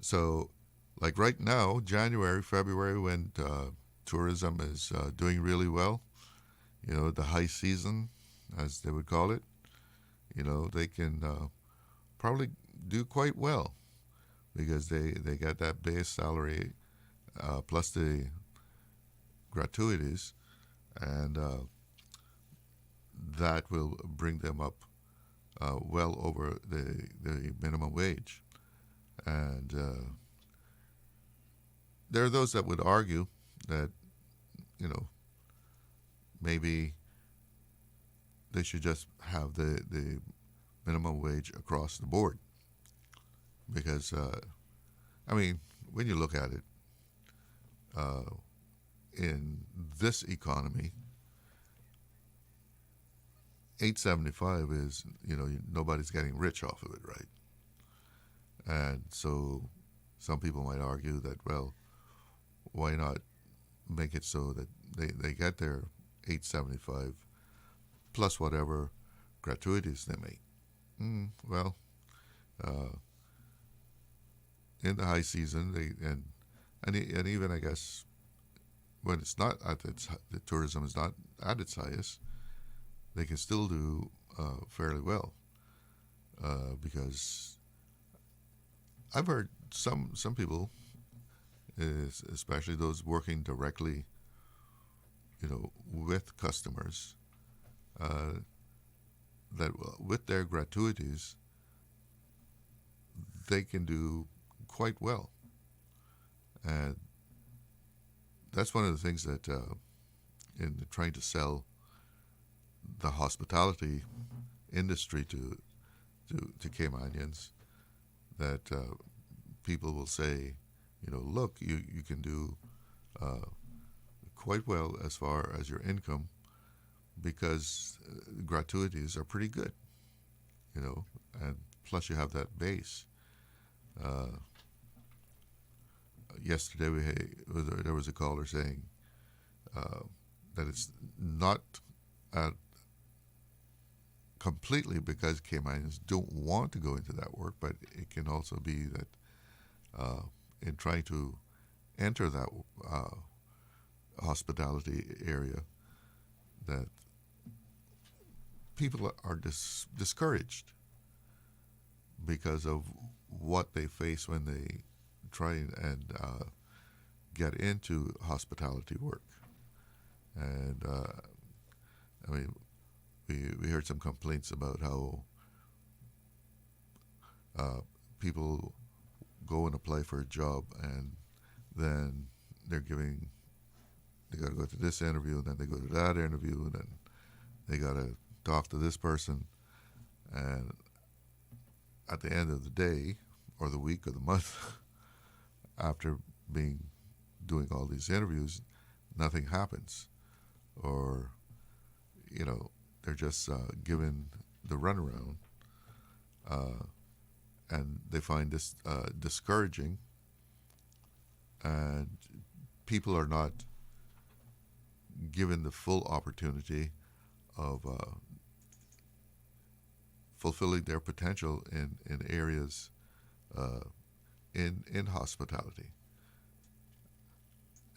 So, like right now, January, February, when tourism is doing really well, the high season, as they would call it, they can probably do quite well because they get that base salary plus the gratuities, and that will bring them up well over the minimum wage. And there are those that would argue that, maybe they should just have the minimum wage across the board. Because, when you look at it, in this economy, $875 is, nobody's getting rich off of it, right? And so some people might argue that, well, why not make it so that they get their $875 plus whatever gratuities they make? In the high season, and even, I guess, when it's not the tourism is not at its highest, they can still do fairly well, because I've heard some people, especially those working directly, with customers, that with their gratuities, they can do quite well. And that's one of the things that in trying to sell the hospitality industry to Caymanians, that people will say, look, you can do quite well as far as your income because gratuities are pretty good, and plus you have that base. Yesterday there was a caller saying that it's not completely because Caymanians don't want to go into that work, but it can also be that in trying to enter that hospitality area, that people are discouraged because of what they face when they try and get into hospitality work. And we heard some complaints about how people go and apply for a job, and then they got to go to this interview, and then they go to that interview, and then they got to talk to this person, and at the end of the day, or the week, or the month, after doing all these interviews, nothing happens, or they're just given the runaround, and they find this discouraging, and people are not given the full opportunity of fulfilling their potential in areas in hospitality.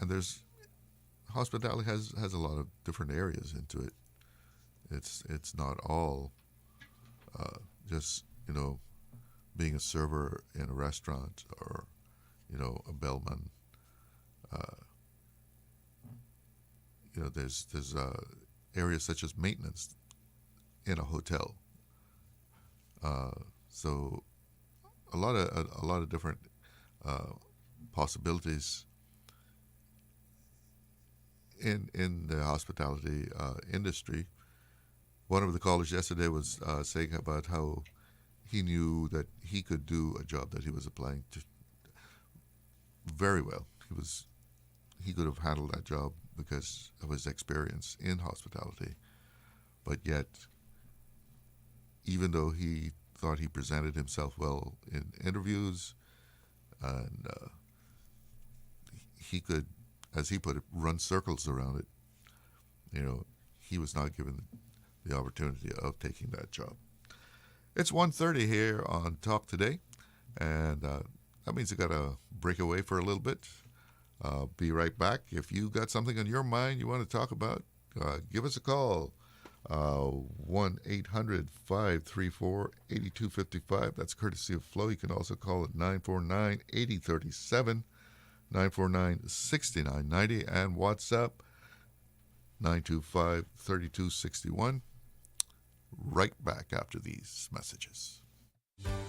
And hospitality has a lot of different areas into it. It's not all just being a server in a restaurant or a bellman. There's areas such as maintenance in a hotel. So a lot of different possibilities in the hospitality industry. one of the callers yesterday was saying about how he knew that he could do a job that he was applying to very well. He could have handled that job because of his experience in hospitality. But yet, even though he thought he presented himself well in interviews, and he could, as he put it, run circles around it, he was not given the opportunity of taking that job. It's 1:30 here on Talk Today, and that means you got to break away for a little bit. Be right back. If you got something on your mind you want to talk about, give us a call. 1-800-534-8255. That's courtesy of Flo. You can also call at 949-8037, 949-6990, and WhatsApp 925-3261. Right back after these messages.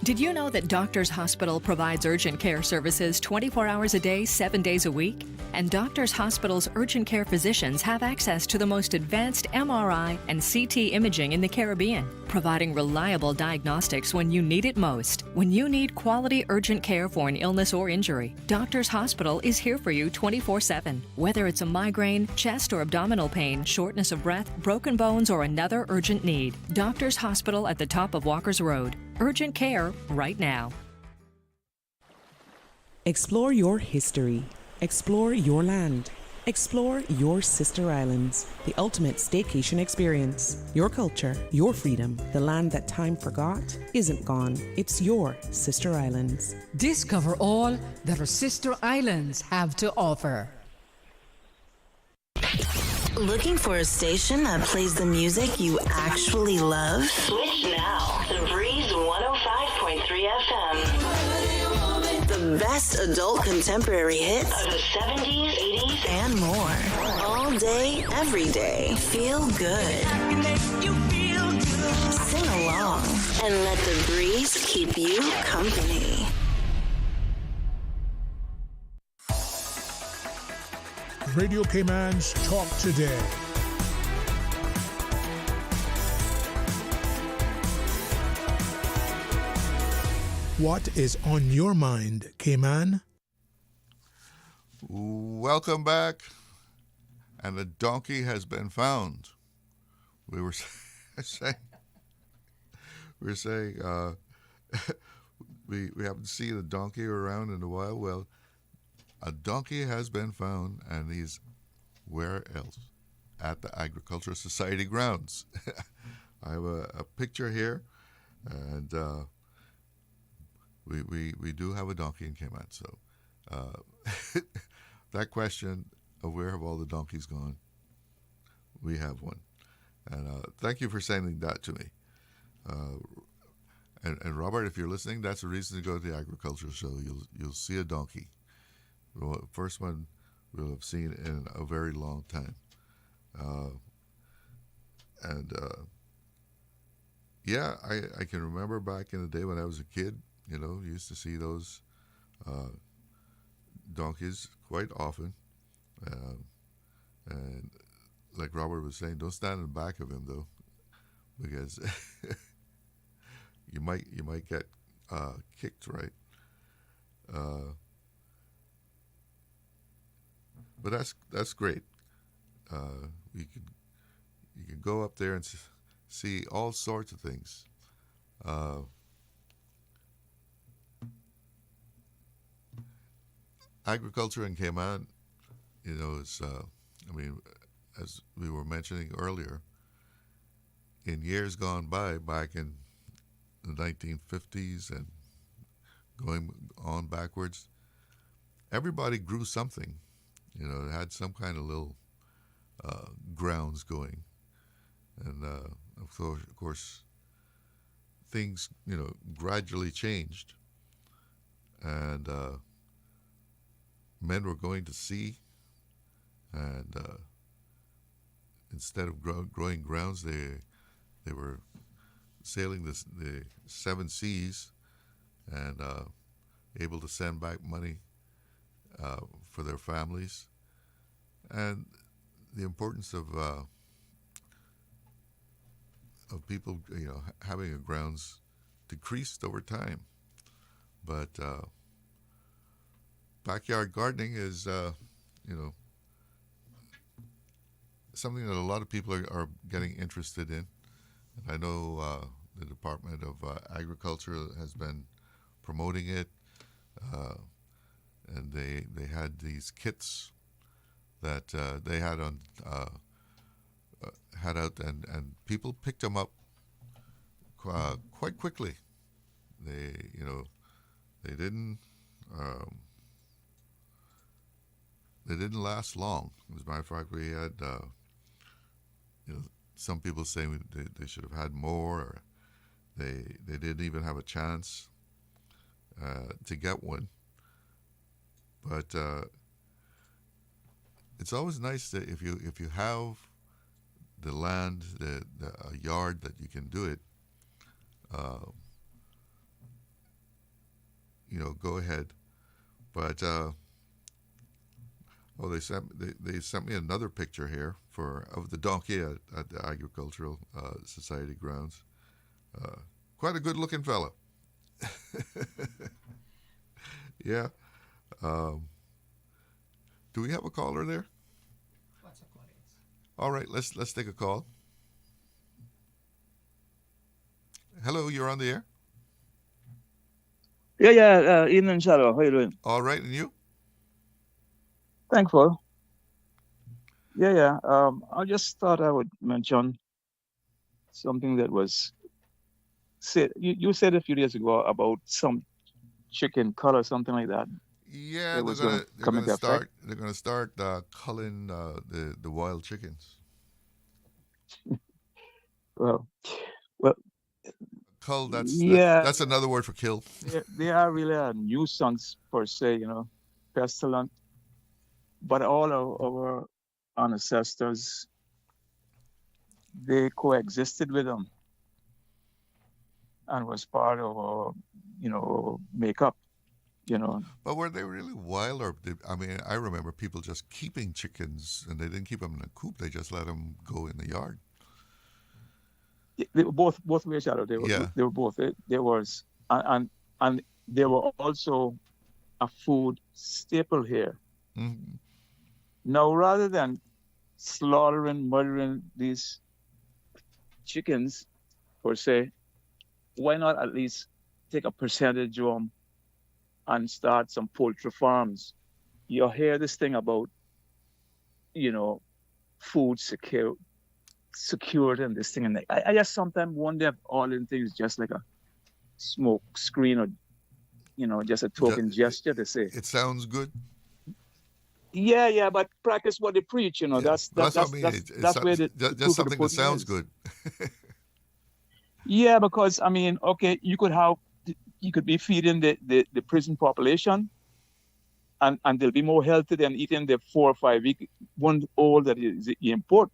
Did you know that Doctors Hospital provides urgent care services 24 hours a day, 7 days a week? And Doctors Hospital's urgent care physicians have access to the most advanced MRI and CT imaging in the Caribbean, providing reliable diagnostics when you need it most. When you need quality urgent care for an illness or injury, Doctors Hospital is here for you 24/7. Whether it's a migraine, chest or abdominal pain, shortness of breath, broken bones, or another urgent need, Doctors Hospital at the top of Walker's Road. Urgent care right now. Explore your history. Explore your land. Explore your sister islands. The ultimate staycation experience. Your culture, your freedom. The land that time forgot isn't gone. It's your sister islands. Discover all that our sister islands have to offer. Looking for a station that plays the music you actually love? Switch now to Breeze 105.3 FM. The best adult contemporary hits of the 70s, 80s, and more. All day, every day. Feel good. Sing along and let the breeze keep you company. Radio Cayman's Talk Today. What is on your mind, Cayman? Welcome back. And the donkey has been found. We were saying we haven't seen a donkey around in a while. Well, a donkey has been found, and he's where else? At the Agricultural Society grounds. I have a picture here, and we do have a donkey in Cayman. So that question of where have all the donkeys gone, we have one. And thank you for sending that to me. And Robert, if you're listening, that's the reason to go to the agriculture show. You'll see a donkey. The first one we'll have seen in a very long time. Yeah, I can remember back in the day when I was a kid, you used to see those donkeys quite often. And like Robert was saying, don't stand in the back of him, though, because you might get kicked, right? But that's great. You can go up there and see all sorts of things. Agriculture in Cayman, is as we were mentioning earlier, in years gone by, back in the 1950s and going on backwards, everybody grew something. It had some kind of little grounds going. And, of course, things, gradually changed. And men were going to sea, and instead of growing grounds, they were sailing the seven seas and able to send back money for their families. And the importance of of people, having a grounds decreased over time. But backyard gardening is, something that a lot of people are getting interested in. And I know the Department of Agriculture has been promoting it, and they had these kits that they had on had out, and people picked them up quite quickly. They didn't last long. As a matter of fact, we had some people saying they should have had more, or they didn't even have a chance to get one. But it's always nice that if you have the land, a yard that you can do it, go ahead. But they sent me another picture here of the donkey at the Agricultural Society grounds. Quite a good-looking fella. Yeah. Do we have a caller there? All right, let's take a call. Hello, you're on the air. Yeah. Evening, Shadow. How you doing? All right, and you? Thankful. Yeah. I just thought I would mention something that was said. You said a few days ago about some chicken cut or something like that. Yeah, they're going to start culling the wild chickens. Well, cull. That's another word for kill. They are really a nuisance per se, pestilent. But all of our ancestors, they coexisted with them, and was part of our, makeup. But were they really wild, or I remember people just keeping chickens, and they didn't keep them in a coop; they just let them go in the yard. They were both ways, Shadow. They were both. There was, and they were also a food staple here. Mm-hmm. Now, rather than murdering these chickens, per se, why not at least take a percentage of them and start some poultry farms? You hear this thing about, food secured and this thing. And I just sometimes wonder if all in things just like a smoke screen or, just a token gesture to say. It sounds good. Yeah, but practice what they preach, Yeah. That's what I mean. That's where the just something that sounds is. good. Yeah, because okay, you could be feeding the prison population, and they'll be more healthy than eating the 4 or 5 week one old that is import.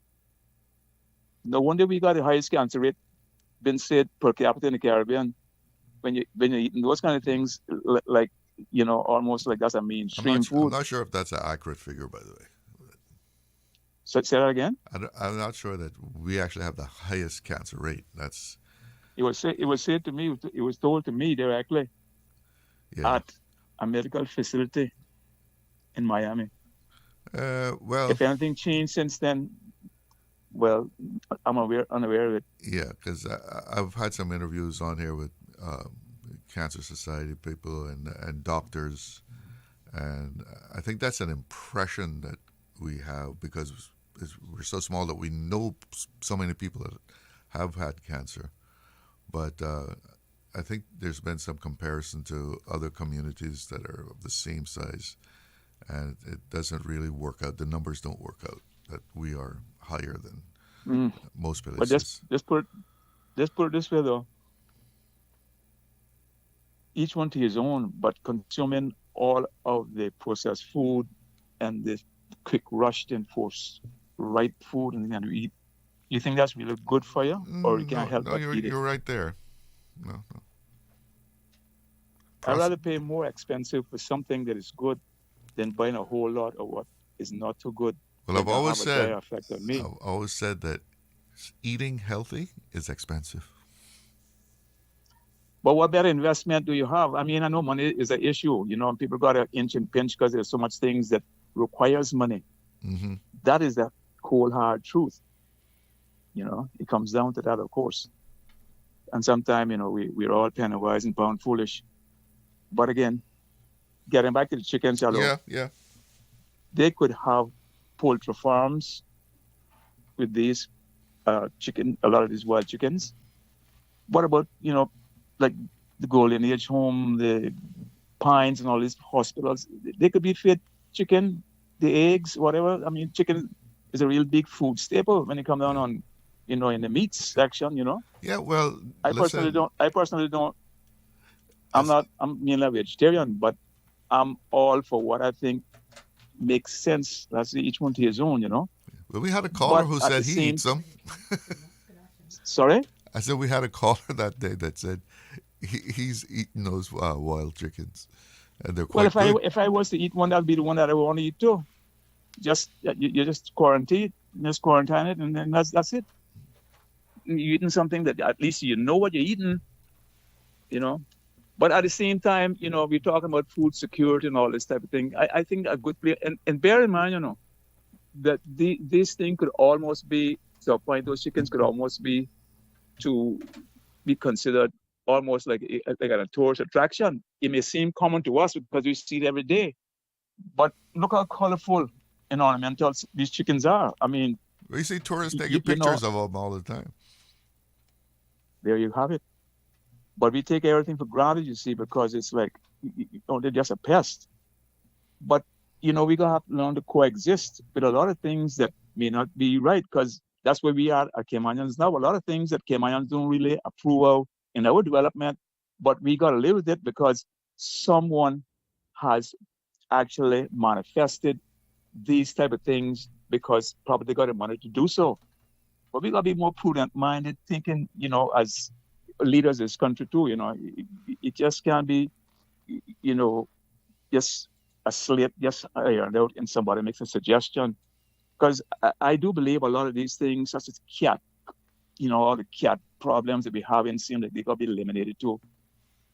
No wonder we got the highest cancer rate been said per capita in the Caribbean when you're eating those kind of things, like almost like that's a mainstream food. I'm not sure if that's an accurate figure, by the way. So say that again. I'm not sure that we actually have the highest cancer rate. It was said to me. It was told to me directly at a medical facility in Miami. Well, if anything changed since then, well, I'm unaware of it. Yeah, because I've had some interviews on here with Cancer Society people and doctors, and I think that's an impression that we have because we're so small that we know so many people that have had cancer. But I think there's been some comparison to other communities that are of the same size, and it doesn't really work out. The numbers don't work out that we are higher than most places. But just put it this way, though. Each one to his own, but consuming all of the processed food and the quick rushed and forced ripe food and then you eat. You think that's really good for you, or you can't help but eat it? You're right there. No. I'd rather pay more expensive for something that is good than buying a whole lot of what is not too good. Well, I've always said effect on me. I've always said that eating healthy is expensive. But what better investment do you have? I mean, I know money is an issue, and people got to inch and pinch because there's so much things that requires money. Mm-hmm. That is the cold, hard truth. It comes down to that, of course. And sometimes, we're all penny wise and pound foolish. But again, getting back to the chickens, Yeah. They could have poultry farms with these a lot of these wild chickens. What about, like the Golden Age Home, the Pines, and all these hospitals? They could be fed chicken, the eggs, whatever. I mean, chicken is a real big food staple when you come down on, in the meats section. Yeah, well, I personally don't. I'm mainly a vegetarian, but I'm all for what I think makes sense. That's each one to his own. Well, we had a caller But who at said the he same- eats them. Sorry? I said we had a caller that day that said he's eating those wild chickens, and they're Well, quite good. if I was to eat one, that'd be the one that I would want to eat too. You just quarantine it, and then that's it. You're eating something that at least you know what you're eating, But at the same time, we're talking about food security and all this type of thing. I think a good place, and bear in mind, that this thing could almost be to a point. Those chickens could almost be to be considered almost like a tourist attraction. It may seem common to us because we see it every day, but look how colorful and ornamental these chickens are. I mean, We see tourists taking pictures of them all the time. There you have it. But we take everything for granted, you see, because it's like, they're just a pest. But, we're going to have to learn to coexist with a lot of things that may not be right, because that's where we are at Caymanians now. A lot of things that Caymanians don't really approve of in our development, but we got to live with it because someone has actually manifested these type of things because probably they got the money to do so. But we got to be more prudent-minded, thinking, as leaders of this country too, it just can't be, just a slate just ironed out and somebody makes a suggestion. Because I do believe a lot of these things, such as cat, all the cat problems that we have in seem like they got to be eliminated too.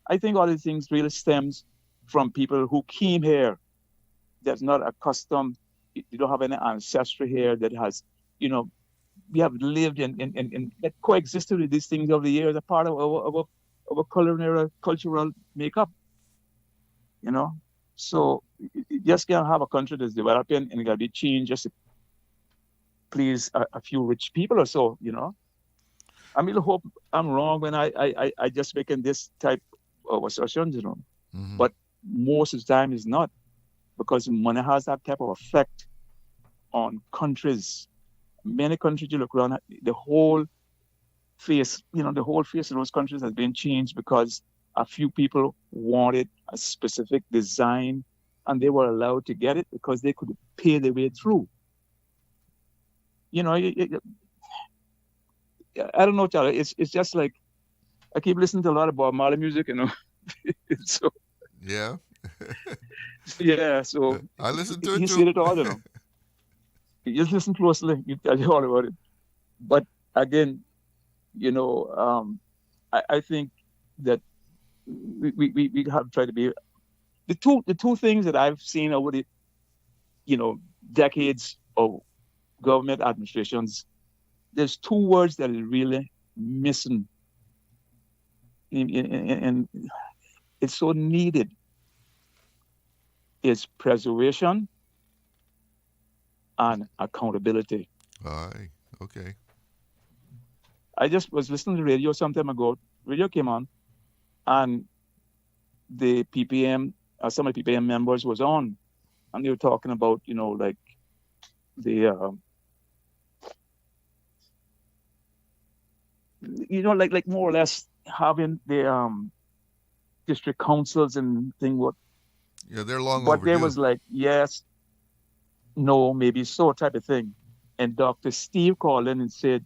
I think all these things really stems from people who came here that's not accustomed, you don't have any ancestry here that has, we have lived and coexisted with these things over the years, a part of our cultural makeup, So you just can't have a country that's developing and it got to be changed just to please a few rich people or so, I mean, I hope I'm wrong when I just making this type of assertions, Mm-hmm. But most of the time it's not, because money has that type of effect on countries. Many countries you look around, the whole face of those countries has been changed because a few people wanted a specific design and they were allowed to get it because they could pay their way through. I don't know, Charlie. It's just like I keep listening to a lot of Bob Marley music, so Yeah. yeah. So I listen to it you too. see it all, You just listen closely. You tell you all about it. But again, I think that we have tried to be the two things that I've seen over the decades of government administrations. There's two words that are really missing, and it's so needed. It's preservation and accountability. Aye, okay. I just was listening to the radio some time ago. Radio came on, and the PPM, some of the PPM members was on, and they were talking about, like the, like more or less having the district councils and thing. What? Yeah, they're long But overdue. there was like yes, no, maybe so type of thing. And Dr. Steve called in and said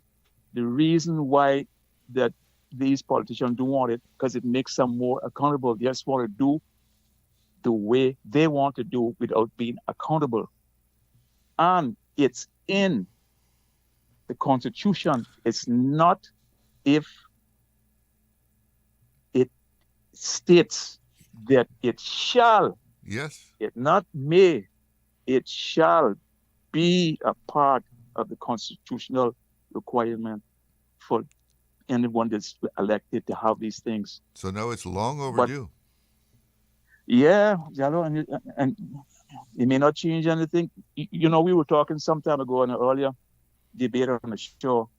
the reason why that these politicians don't want it because it makes them more accountable. They just want to do the way they want to do without being accountable. And it's in the Constitution. It's not if it states that it shall. Yes. It not may. It shall be a part of the constitutional requirement for anyone that's elected to have these things. So now it's long overdue. Yeah, Jalo, and it may not change anything. You know, we were talking some time ago in an earlier debate on the show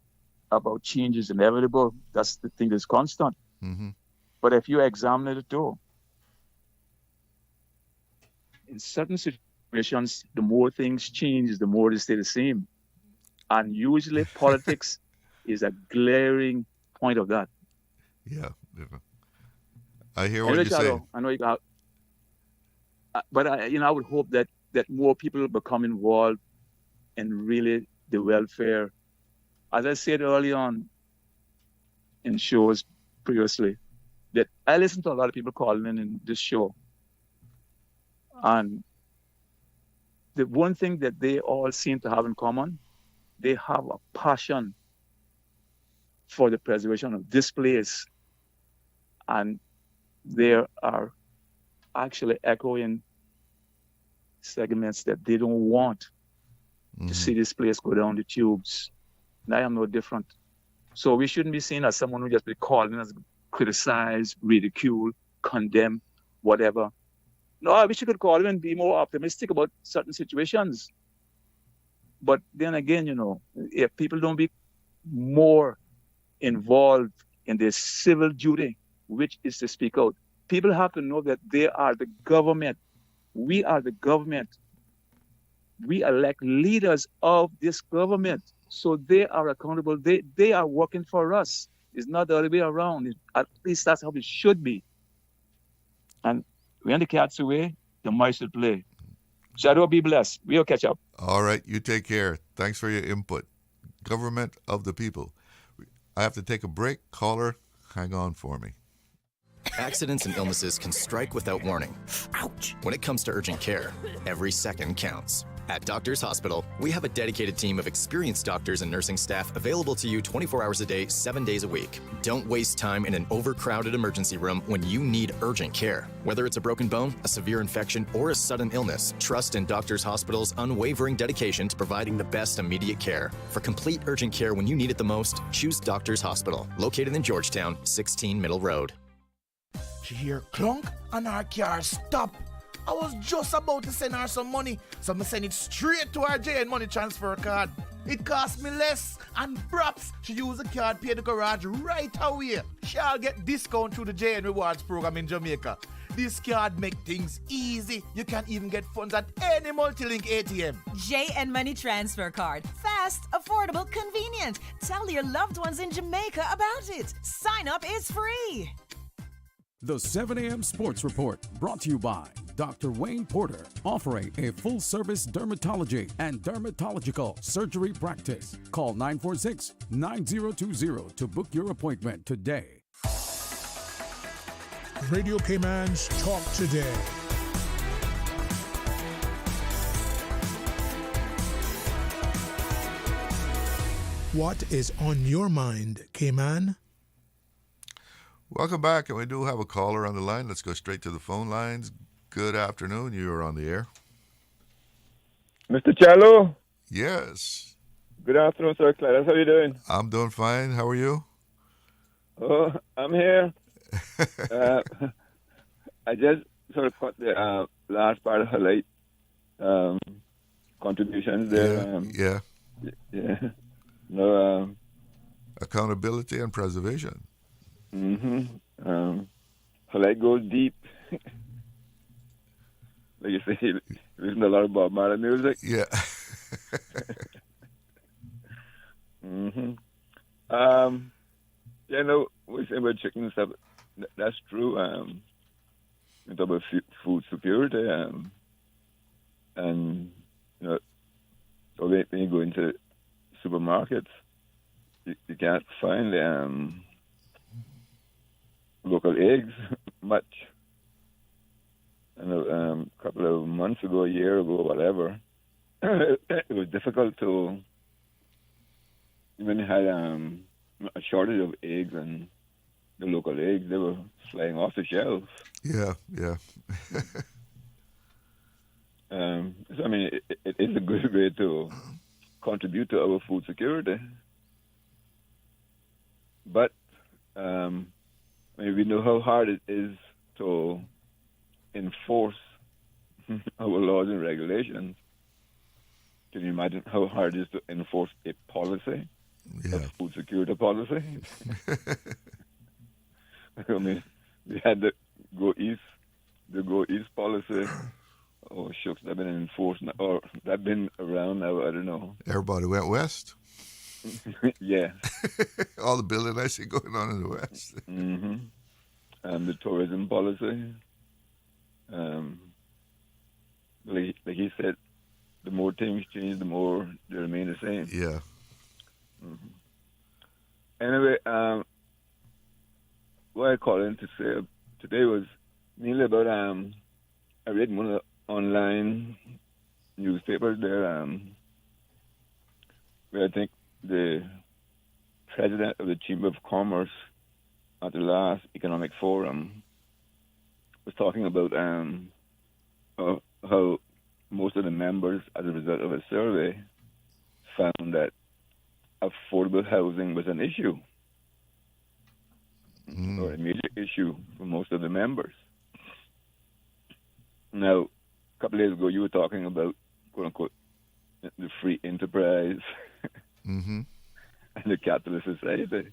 about change is inevitable. That's the thing that's constant. Mm-hmm. But if you examine it too, in certain situations, the more things change, the more they stay the same. And usually politics is a glaring point of that. Yeah. I hear what you're saying. I know you got, but I would hope that more people become involved in really the welfare. As I said early on in shows previously, that I listen to a lot of people calling in this show. And the one thing that they all seem to have in common, they have a passion for the preservation of this place. And there are actually echoing segments that they don't want to see this place go down the tubes. And I am no different. So we shouldn't be seen as someone who just be calling us, criticize, ridicule, condemn, whatever. No, I wish you could call them and be more optimistic about certain situations. But then again, if people don't be more involved in their civil duty, which is to speak out, people have to know that they are the government. We are the government. We elect leaders of this government. So they are accountable. They are working for us. It's not the other way around. At least that's how it should be. And when the cat's away, the mice will play. Shadow, be blessed. We'll catch up. All right. You take care. Thanks for your input. Government of the people. I have to take a break. Caller, hang on for me. Accidents and illnesses can strike without warning. Ouch! When it comes to urgent care, every second counts. At Doctors Hospital, we have a dedicated team of experienced doctors and nursing staff available to you 24 hours a day, 7 days a week. Don't waste time in an overcrowded emergency room when you need urgent care. Whether it's a broken bone, a severe infection, or a sudden illness, trust in Doctors Hospital's unwavering dedication to providing the best immediate care. For complete urgent care when you need it the most, choose Doctors Hospital, located in Georgetown, 16 Middle Road. She hear clunk and her car stop. I was just about to send her some money, so I send it straight to her JN money transfer card. It cost me less, and perhaps she use the card, pay the garage right away. She'll get discount through the JN Rewards program in Jamaica. This card make things easy. You can even get funds at any multi-link ATM. JN Money Transfer Card. Fast, affordable, convenient. Tell your loved ones in Jamaica about it. Sign up is free. The 7 a.m. Sports Report, brought to you by Dr. Wayne Porter, offering a full-service dermatology and dermatological surgery practice. Call 946-9020 to book your appointment today. Radio Cayman's Talk Today. What is on your mind, Cayman? Welcome back, and we do have a caller on the line. Let's go straight to the phone lines. Good afternoon. You are on the air. Mr. Chalo? Yes. Good afternoon, Sir Clyde. How are you doing? I'm doing fine. How are you? Oh, I'm here. I just sort of caught the last part of her late contributions there. Yeah. No. Accountability and preservation. Her light goes deep. Like you say, you listen to a lot of Bob Marley music. Yeah. We say about chicken and stuff. That's true. We talk about food security, and so when you go into supermarkets, you can't find local eggs much. And a couple of months ago, a year ago, whatever, it was difficult to when they had a shortage of eggs and the local eggs, they were flying off the shelves. Yeah, yeah. So I mean, it is a good way to contribute to our food security. But I mean, we know how hard it is to enforce our laws and regulations. Can you imagine how hard it is to enforce a policy, a food security policy? I mean, we had the Go East policy. Oh, shucks, that been enforced, or that been around now, I don't know. Everybody went west. Yeah. All the building I see going on in the west. Mm-hmm. The tourism policy. Like he said, the more things change, the more they remain the same. Yeah. Mm-hmm. Anyway, what I called in to say today was mainly about I read one of the online newspapers there where I think the president of the Chamber of Commerce at the last economic forum was talking about how most of the members, as a result of a survey, found that affordable housing was an issue, or a major issue for most of the members. Now, a couple of days ago, you were talking about, quote unquote, the free enterprise and the capitalist society.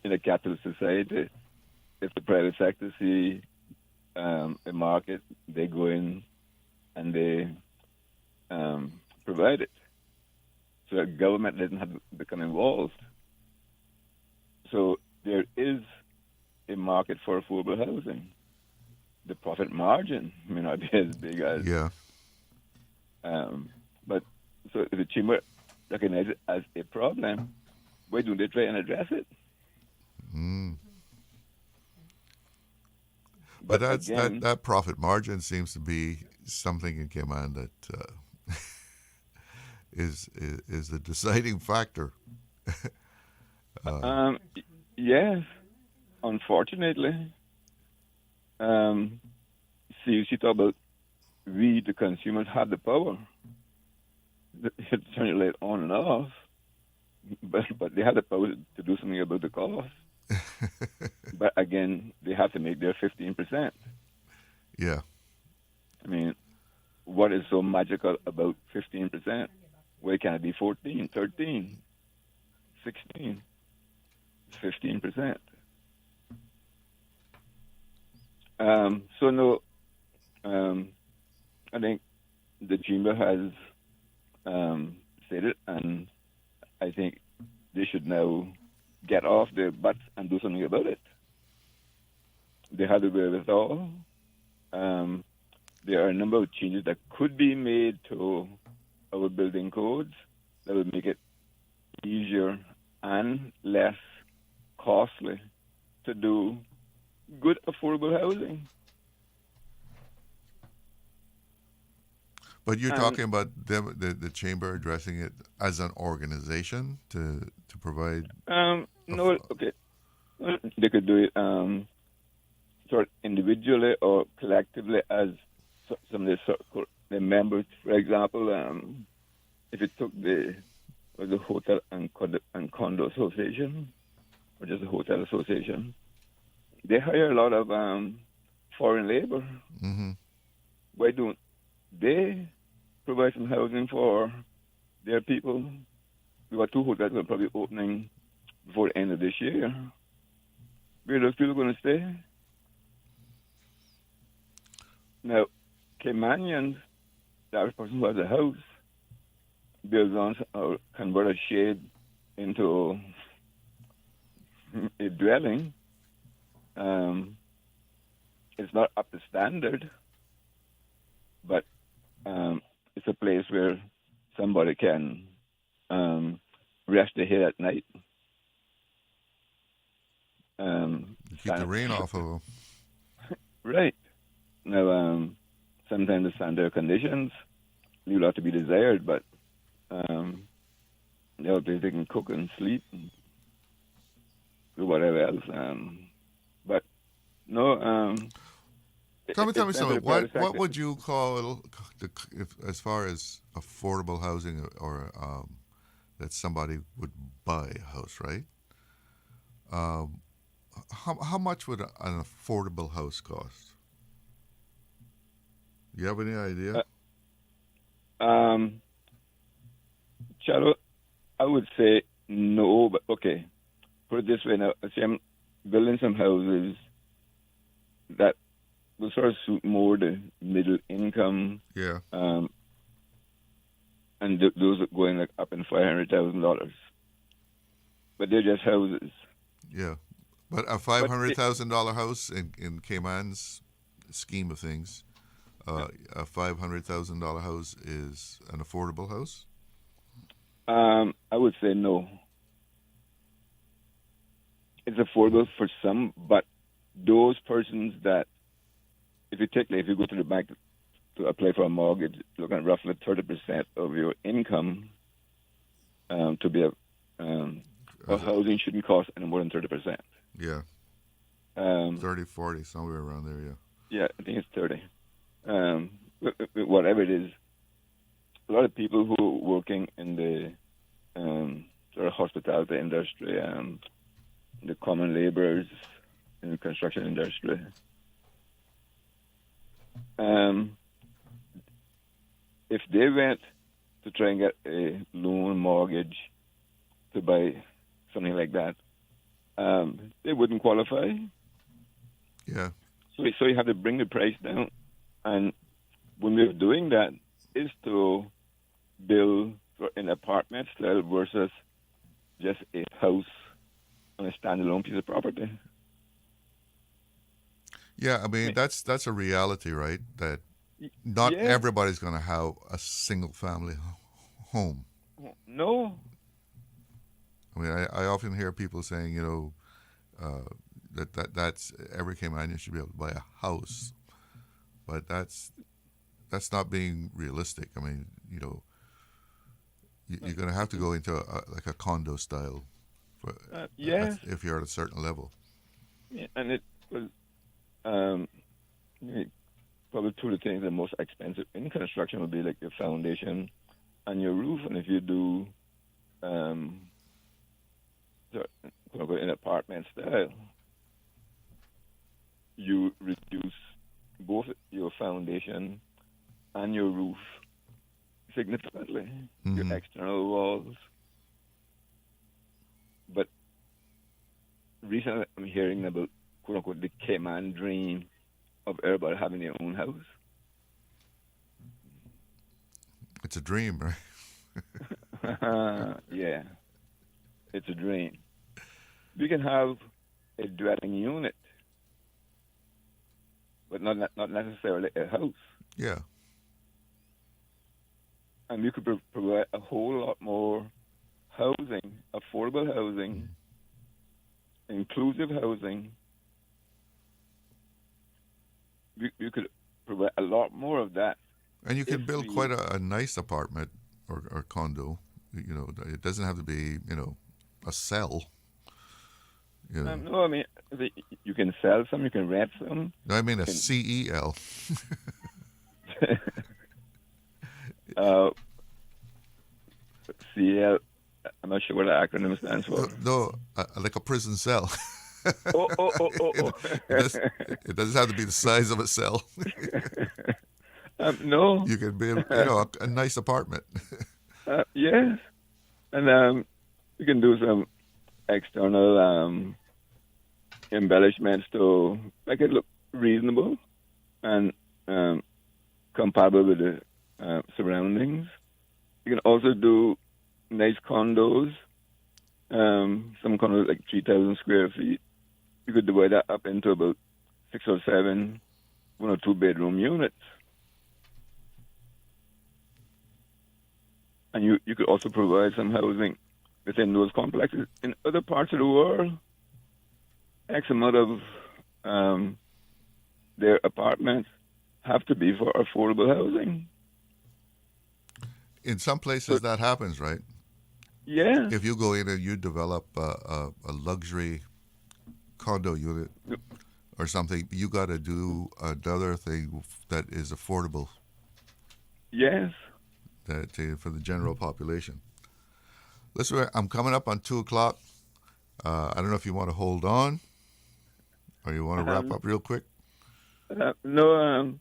In a capitalist society, if the private sector see a market, they go in and they provide it. So the government doesn't have to become involved. So there is a market for affordable housing. The profit margin may not be as big as. Yeah. But so if the chamber recognizes it as a problem, why don't they try and address it? But that profit margin seems to be something in Cayman that is the deciding factor. Yes, unfortunately. See, she talked about we, the consumers, have the power to turn your light on and off, but they have the power to do something about the cost. But again, they have to make their 15%. Yeah. I mean, what is so magical about 15%? Why can't it be 14, 13, 16? It's 15%. So no, I think the chamber has said it, and I think they should now get off their butts and do something about it. They have the wherewithal. There are a number of changes that could be made to our building codes that would make it easier and less costly to do good affordable housing. But you're talking about them, the chamber addressing it as an organization to provide. No, okay. They could do it sort of individually or collectively as some of the members. For example, if you took the Hotel and Condo Association, or just the Hotel Association, they hire a lot of foreign labor. Mm-hmm. Why don't they provide some housing for their people? We got 2 hotels that are probably opening before the end of this year. Where are those people going to stay? Now, Caymanians, the average person who has a house, builds on or convert a shade into a dwelling. It's not up to standard, but it's a place where somebody can rest their head at night. Keep the rain off of them. Right. Now, sometimes the standard conditions leave a lot to be desired, but know, they can cook and sleep and do whatever else. But no. Tell me something. What sector. would you call as far as affordable housing or that somebody would buy a house, right? How much would an affordable house cost? You have any idea? Chalo, I would say no, but okay. Put it this way now. See, I'm building some houses that will sort of suit more the middle income. Yeah. And those are going like up in $500,000. But they're just houses. Yeah. But a $500,000 house in Cayman's scheme of things, a $500,000 house is an affordable house? I would say no. It's affordable for some, but those persons that, if you go to the bank to apply for a mortgage, looking at roughly 30% of your income to be housing shouldn't cost any more than 30%. Yeah. 30, 40, somewhere around there, yeah. Yeah, I think it's 30. Whatever it is, a lot of people who are working in the sort of hospitality industry, the common laborers in the construction industry, if they went to try and get a loan mortgage to buy something like that, they wouldn't qualify. Yeah. So you have to bring the price down. And when we're doing that, is to build an apartment style versus just a house on a standalone piece of property. Yeah, I mean that's a reality, right? That not everybody's going to have a single family home. No. I mean, I often hear people saying, that's every Caymanian should be able to buy a house, but that's not being realistic. I mean, you're going to have to go into like a condo style, if you're at a certain level. Yeah, and it was probably two of the things that are most expensive in construction would be like your foundation and your roof, and if you do in apartment style, you reduce both your foundation and your roof significantly, your external walls. But recently I'm hearing about, quote unquote, the Cayman dream of everybody having their own house. It's a dream, right? Yeah, it's a dream. We can have a dwelling unit, but not necessarily a house. Yeah. And we could provide a whole lot more housing, affordable housing, inclusive housing. We could provide a lot more of that. And you can build quite a nice apartment or condo. It doesn't have to be, a cell. No, I mean, you can sell some, you can rent some. No, I mean a CEL. CEL, I'm not sure what the acronym stands for. No, like a prison cell. Oh. It doesn't have to be the size of a cell. No. You can build, a nice apartment. Yes. And you can do some external embellishments to make it look reasonable and compatible with the surroundings. You can also do nice condos, some condos like 3,000 square feet. You could divide that up into about 6 or 7 1 or 2 bedroom units. And you could also provide some housing within those complexes. In other parts of the world, X amount of their apartments have to be for affordable housing. In some places that happens, right? Yeah. If you go in and you develop a luxury condo unit or something, you got to do another thing that is affordable. Yes. For the general population. Listen, I'm coming up on 2:00. I don't know if you want to hold on or you want to wrap up real quick. No,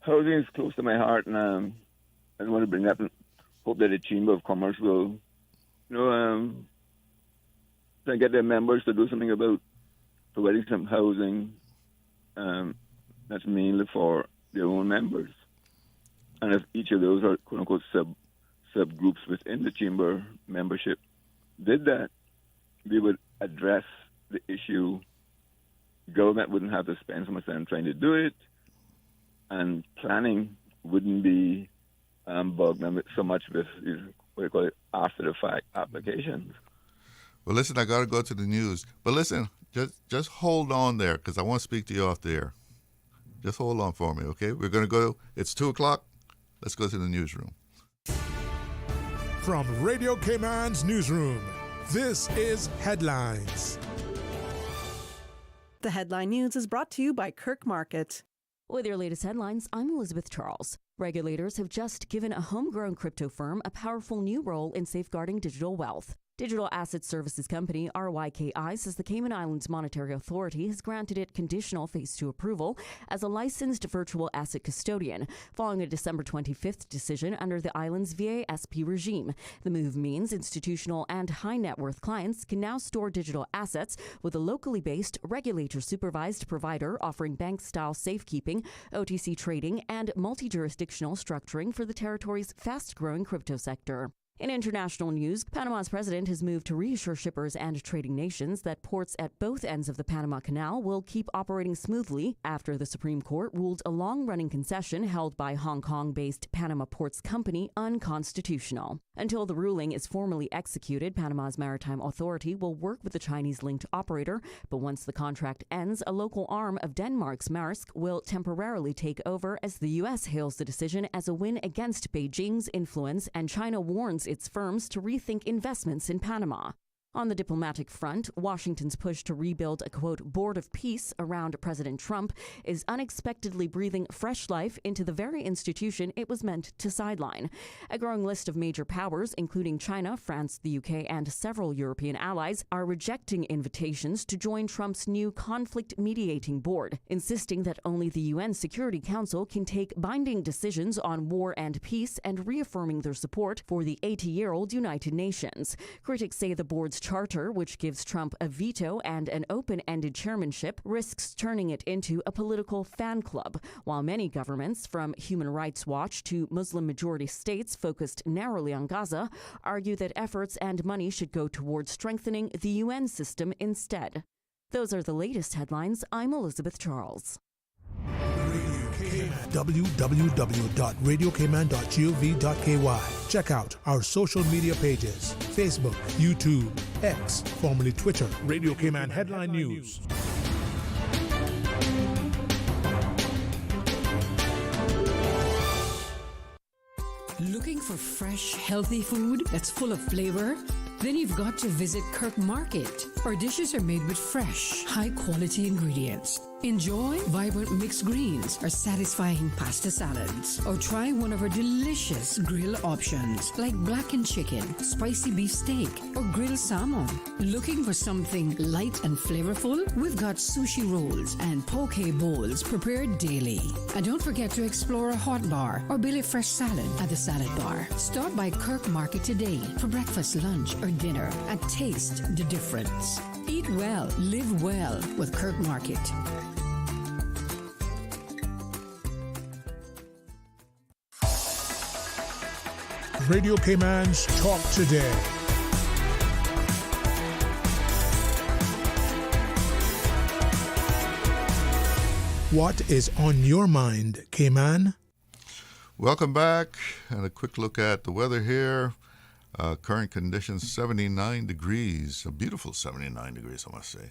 housing is close to my heart, and I want to bring up and hope that the Chamber of Commerce will, try to get their members to do something about providing some housing that's mainly for their own members. And if each of those are quote-unquote subgroups within the Chamber membership did that, we would address the issue. Government wouldn't have to spend so much time trying to do it, and planning wouldn't be bugged them so much with these, what do you call it, after-the-fact applications. Well, listen, I got to go to the news. But listen, just hold on there because I want to speak to you off the air. Just hold on for me, okay? We're going to go. It's 2:00. Let's go to the newsroom. From Radio Cayman's newsroom, this is Headlines. The headline news is brought to you by Kirk Market. With your latest headlines, I'm Elizabeth Charles. Regulators have just given a homegrown crypto firm a powerful new role in safeguarding digital wealth. Digital asset services company RYKI says the Cayman Islands Monetary Authority has granted it conditional Phase 2 approval as a licensed virtual asset custodian, following a December 25th decision under the island's VASP regime. The move means institutional and high net worth clients can now store digital assets with a locally based, regulator-supervised provider offering bank-style safekeeping, OTC trading, and multi-jurisdictional structuring for the territory's fast-growing crypto sector. In international news, Panama's president has moved to reassure shippers and trading nations that ports at both ends of the Panama Canal will keep operating smoothly after the Supreme Court ruled a long-running concession held by Hong Kong-based Panama Ports Company unconstitutional. Until the ruling is formally executed, Panama's Maritime Authority will work with the Chinese-linked operator, but once the contract ends, a local arm of Denmark's Maersk will temporarily take over as the U.S. hails the decision as a win against Beijing's influence, and China warns its firms to rethink investments in Panama. On the diplomatic front, Washington's push to rebuild a, quote, board of peace around President Trump is unexpectedly breathing fresh life into the very institution it was meant to sideline. A growing list of major powers, including China, France, the UK, and several European allies, are rejecting invitations to join Trump's new conflict mediating board, insisting that only the UN Security Council can take binding decisions on war and peace, and reaffirming their support for the 80-year-old United Nations. Critics say the board's charter, which gives Trump a veto and an open-ended chairmanship, risks turning it into a political fan club, while many governments, from Human Rights Watch to Muslim-majority states focused narrowly on Gaza, argue that efforts and money should go towards strengthening the UN system instead. Those are the latest headlines. I'm Elizabeth Charles. www.radiocayman.gov.ky. Check out our social media pages: Facebook, YouTube, X, formerly Twitter, Radio Cayman Headline News. Looking for fresh, healthy food that's full of flavor? Then you've got to visit Kirk Market. Our dishes are made with fresh, high-quality ingredients. Enjoy vibrant mixed greens or satisfying pasta salads. Or try one of our delicious grill options like blackened chicken, spicy beef steak, or grilled salmon. Looking for something light and flavorful? We've got sushi rolls and poke bowls prepared daily. And don't forget to explore a hot bar or Billy Fresh salad at the salad bar. Stop by Kirk Market today for breakfast, lunch, or dinner and taste the difference. Eat well, live well with Kirk Market. Radio Cayman's Talk Today. What is on your mind, Cayman? Welcome back, and a quick look at the weather here. Current conditions, 79 degrees, a beautiful 79 degrees, I must say,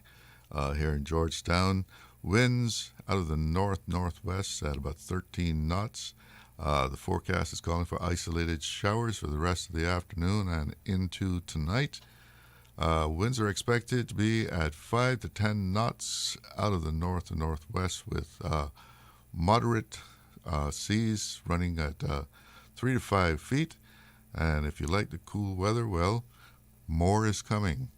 here in Georgetown. Winds out of the north-northwest at about 13 knots. The forecast is calling for isolated showers for the rest of the afternoon and into tonight. Winds are expected to be at 5 to 10 knots out of the north and northwest, with moderate seas running at 3 to 5 feet. And if you like the cool weather, well, more is coming.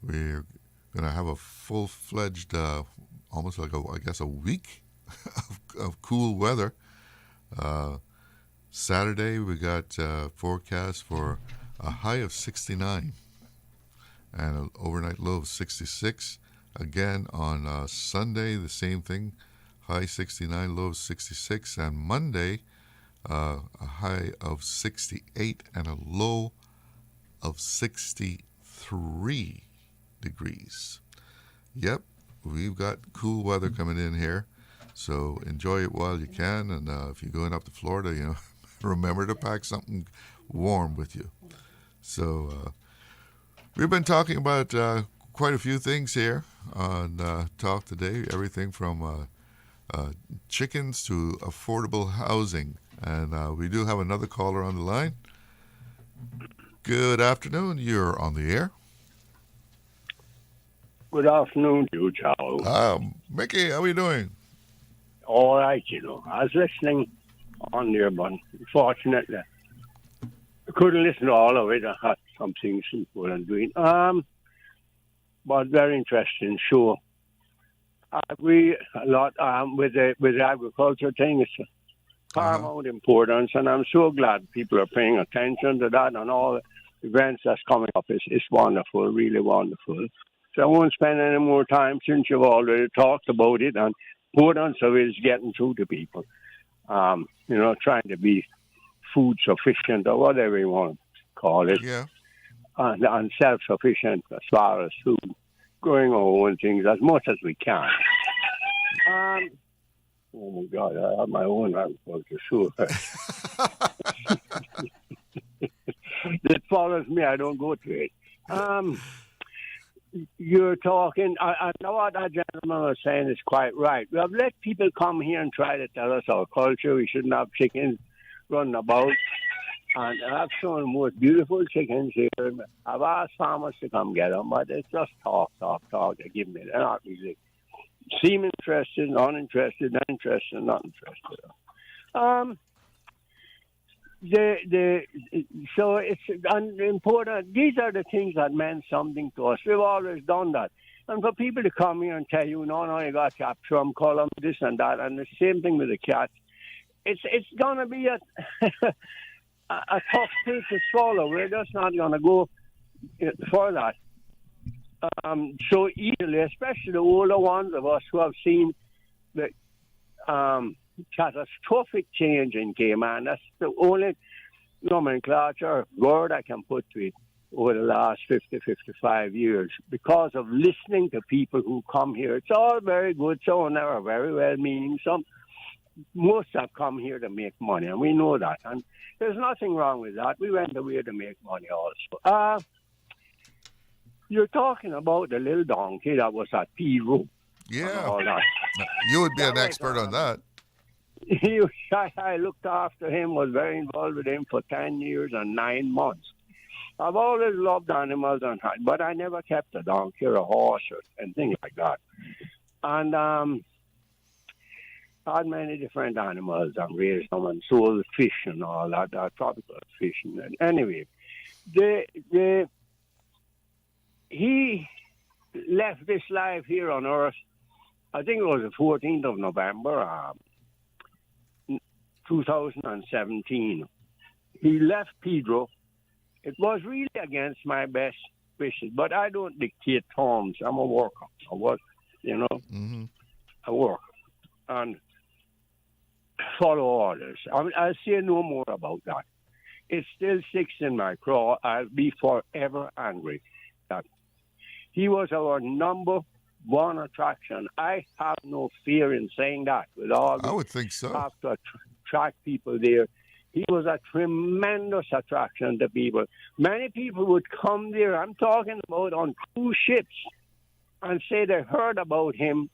We're going to have a full-fledged, almost like a week of cool weather. Saturday, we got forecast for a high of 69 and an overnight low of 66. Again, on Sunday, the same thing, high 69, low of 66. And Monday, a high of 68 and a low of 63 degrees. Yep, we've got cool weather coming in here, so enjoy it while you can. And if you're going up to Florida, remember to pack something warm with you. So we've been talking about quite a few things here on Talk Today, everything from chickens to affordable housing. And we do have another caller on the line. Good afternoon. You're on the air. Good afternoon to you, Charles. Mickey, how are you doing? All right, I was listening on there, but unfortunately, I couldn't listen to all of it. I had something simple and doing. But very interesting, sure. I agree a lot with the agriculture thing. It's paramount importance, and I'm so glad people are paying attention to that and all the events that's coming up. It's wonderful, really wonderful. So I won't spend any more time since you've already talked about it, and importance of it is getting through to people. Trying to be food sufficient or whatever you want to call it. Yeah. And self-sufficient as far as food, growing our own things as much as we can. Oh my God, I have my own agriculture, sure. It follows me, I don't go to it. You're talking, I know what that gentleman was saying is quite right. We have let people come here and try to tell us our culture. We shouldn't have chickens running about. And I have some of the most beautiful chickens here. I've asked farmers to come get them, but it's just talk. They give me, they're not really seem interested, not interested, not interested, not interested. So it's important. These are the things that meant something to us. We've always done that. And for people to come here and tell you, no, you got to capture them, call them this and that, and the same thing with the cats. It's going to be a tough pill to swallow. We're just not going to go for that. So easily, especially the older ones of us who have seen the catastrophic change in Cayman. That's the only nomenclature word I can put to it over the last 50, 55 years because of listening to people who come here. It's all very good, some of them are very well-meaning. Most have come here to make money, and we know that. And there's nothing wrong with that. We went away to make money also. You're talking about the little donkey that was at Pedro. Yeah. You would be an expert on that. I looked after him, was very involved with him for 10 years and 9 months. I've always loved animals, but I never kept a donkey or a horse and things like that. And I had many different animals and raised them and sold fish and all that, tropical fishing. And anyway, he left this life here on Earth, I think it was the 14th of November, 2017. He left Pedro. It was really against my best wishes, but I don't dictate terms. I'm a worker. I work. I work and follow orders. I'll say no more about that. It still sticks in my craw. I'll be forever angry that he was our number one attraction. I have no fear in saying that. With all I would think so. Have to attract people there. He was a tremendous attraction to people. Many people would come there, I'm talking about on cruise ships, and say they heard about him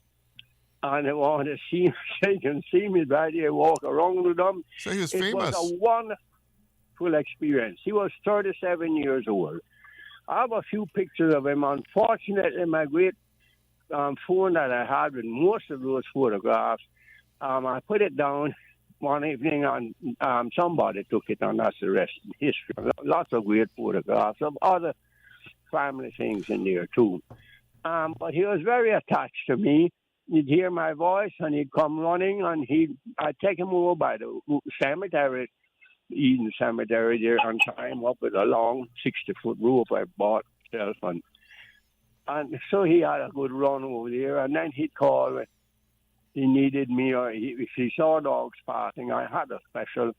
And they want to see, they can see me right here, walk around with them. So he was It famous. was a wonderful experience. He was 37 years old. I have a few pictures of him. Unfortunately, my great phone that I had with most of those photographs, I put it down one evening and somebody took it, and that's the rest of history. Lots of great photographs of other family things in there too. But he was very attached to me. He'd hear my voice and he'd come running, and I'd take him over by the cemetery, Eden Cemetery there, and tie him up with a long 60-foot rope I bought myself. And so he had a good run over there, and then he'd call me. He needed me, or if he saw dogs passing, I had a special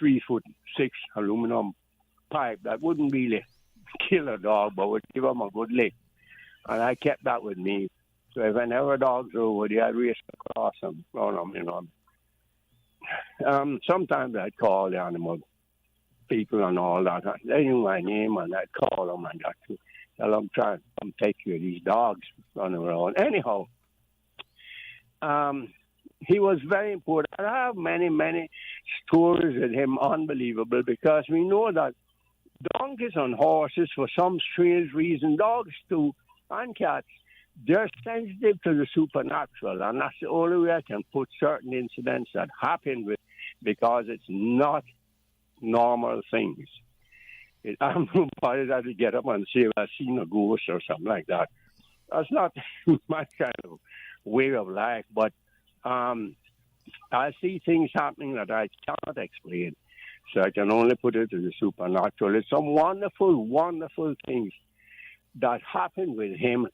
3'6" aluminum pipe that wouldn't really kill a dog, but would give him a good lick. And I kept that with me. So if whenever dogs were over there, I'd race across them, run them, you know. Sometimes I'd call the animal people and all that. They knew my name, and I'd call them and that too. Tell them, try to come take care of these dogs running around. Anyhow, he was very important. I have many, many stories with him, unbelievable, because we know that donkeys and horses, for some strange reason, dogs too, and cats, they're sensitive to the supernatural, and that's the only way I can put certain incidents that happen with, because it's not normal things. I'm nobody that will get up and say, I've seen a ghost or something like that. That's not my kind of way of life, but I see things happening that I cannot explain, so I can only put it to the supernatural. It's some wonderful, wonderful things that happened with him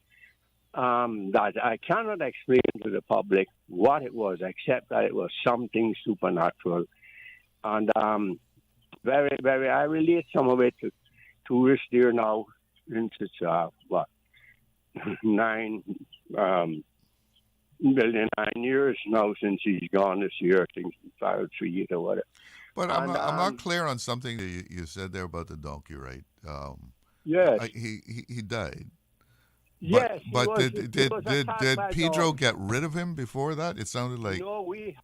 that I cannot explain to the public what it was, except that it was something supernatural. And very, very, I relate some of it to tourists there now, since it's, 9 years now since he's gone this year, I think 5 or 3 years or whatever. But I'm not clear on something that you said there about the donkey, right? Yes. He died. Yes. But did Pedro get rid of him before that? It sounded like... No, we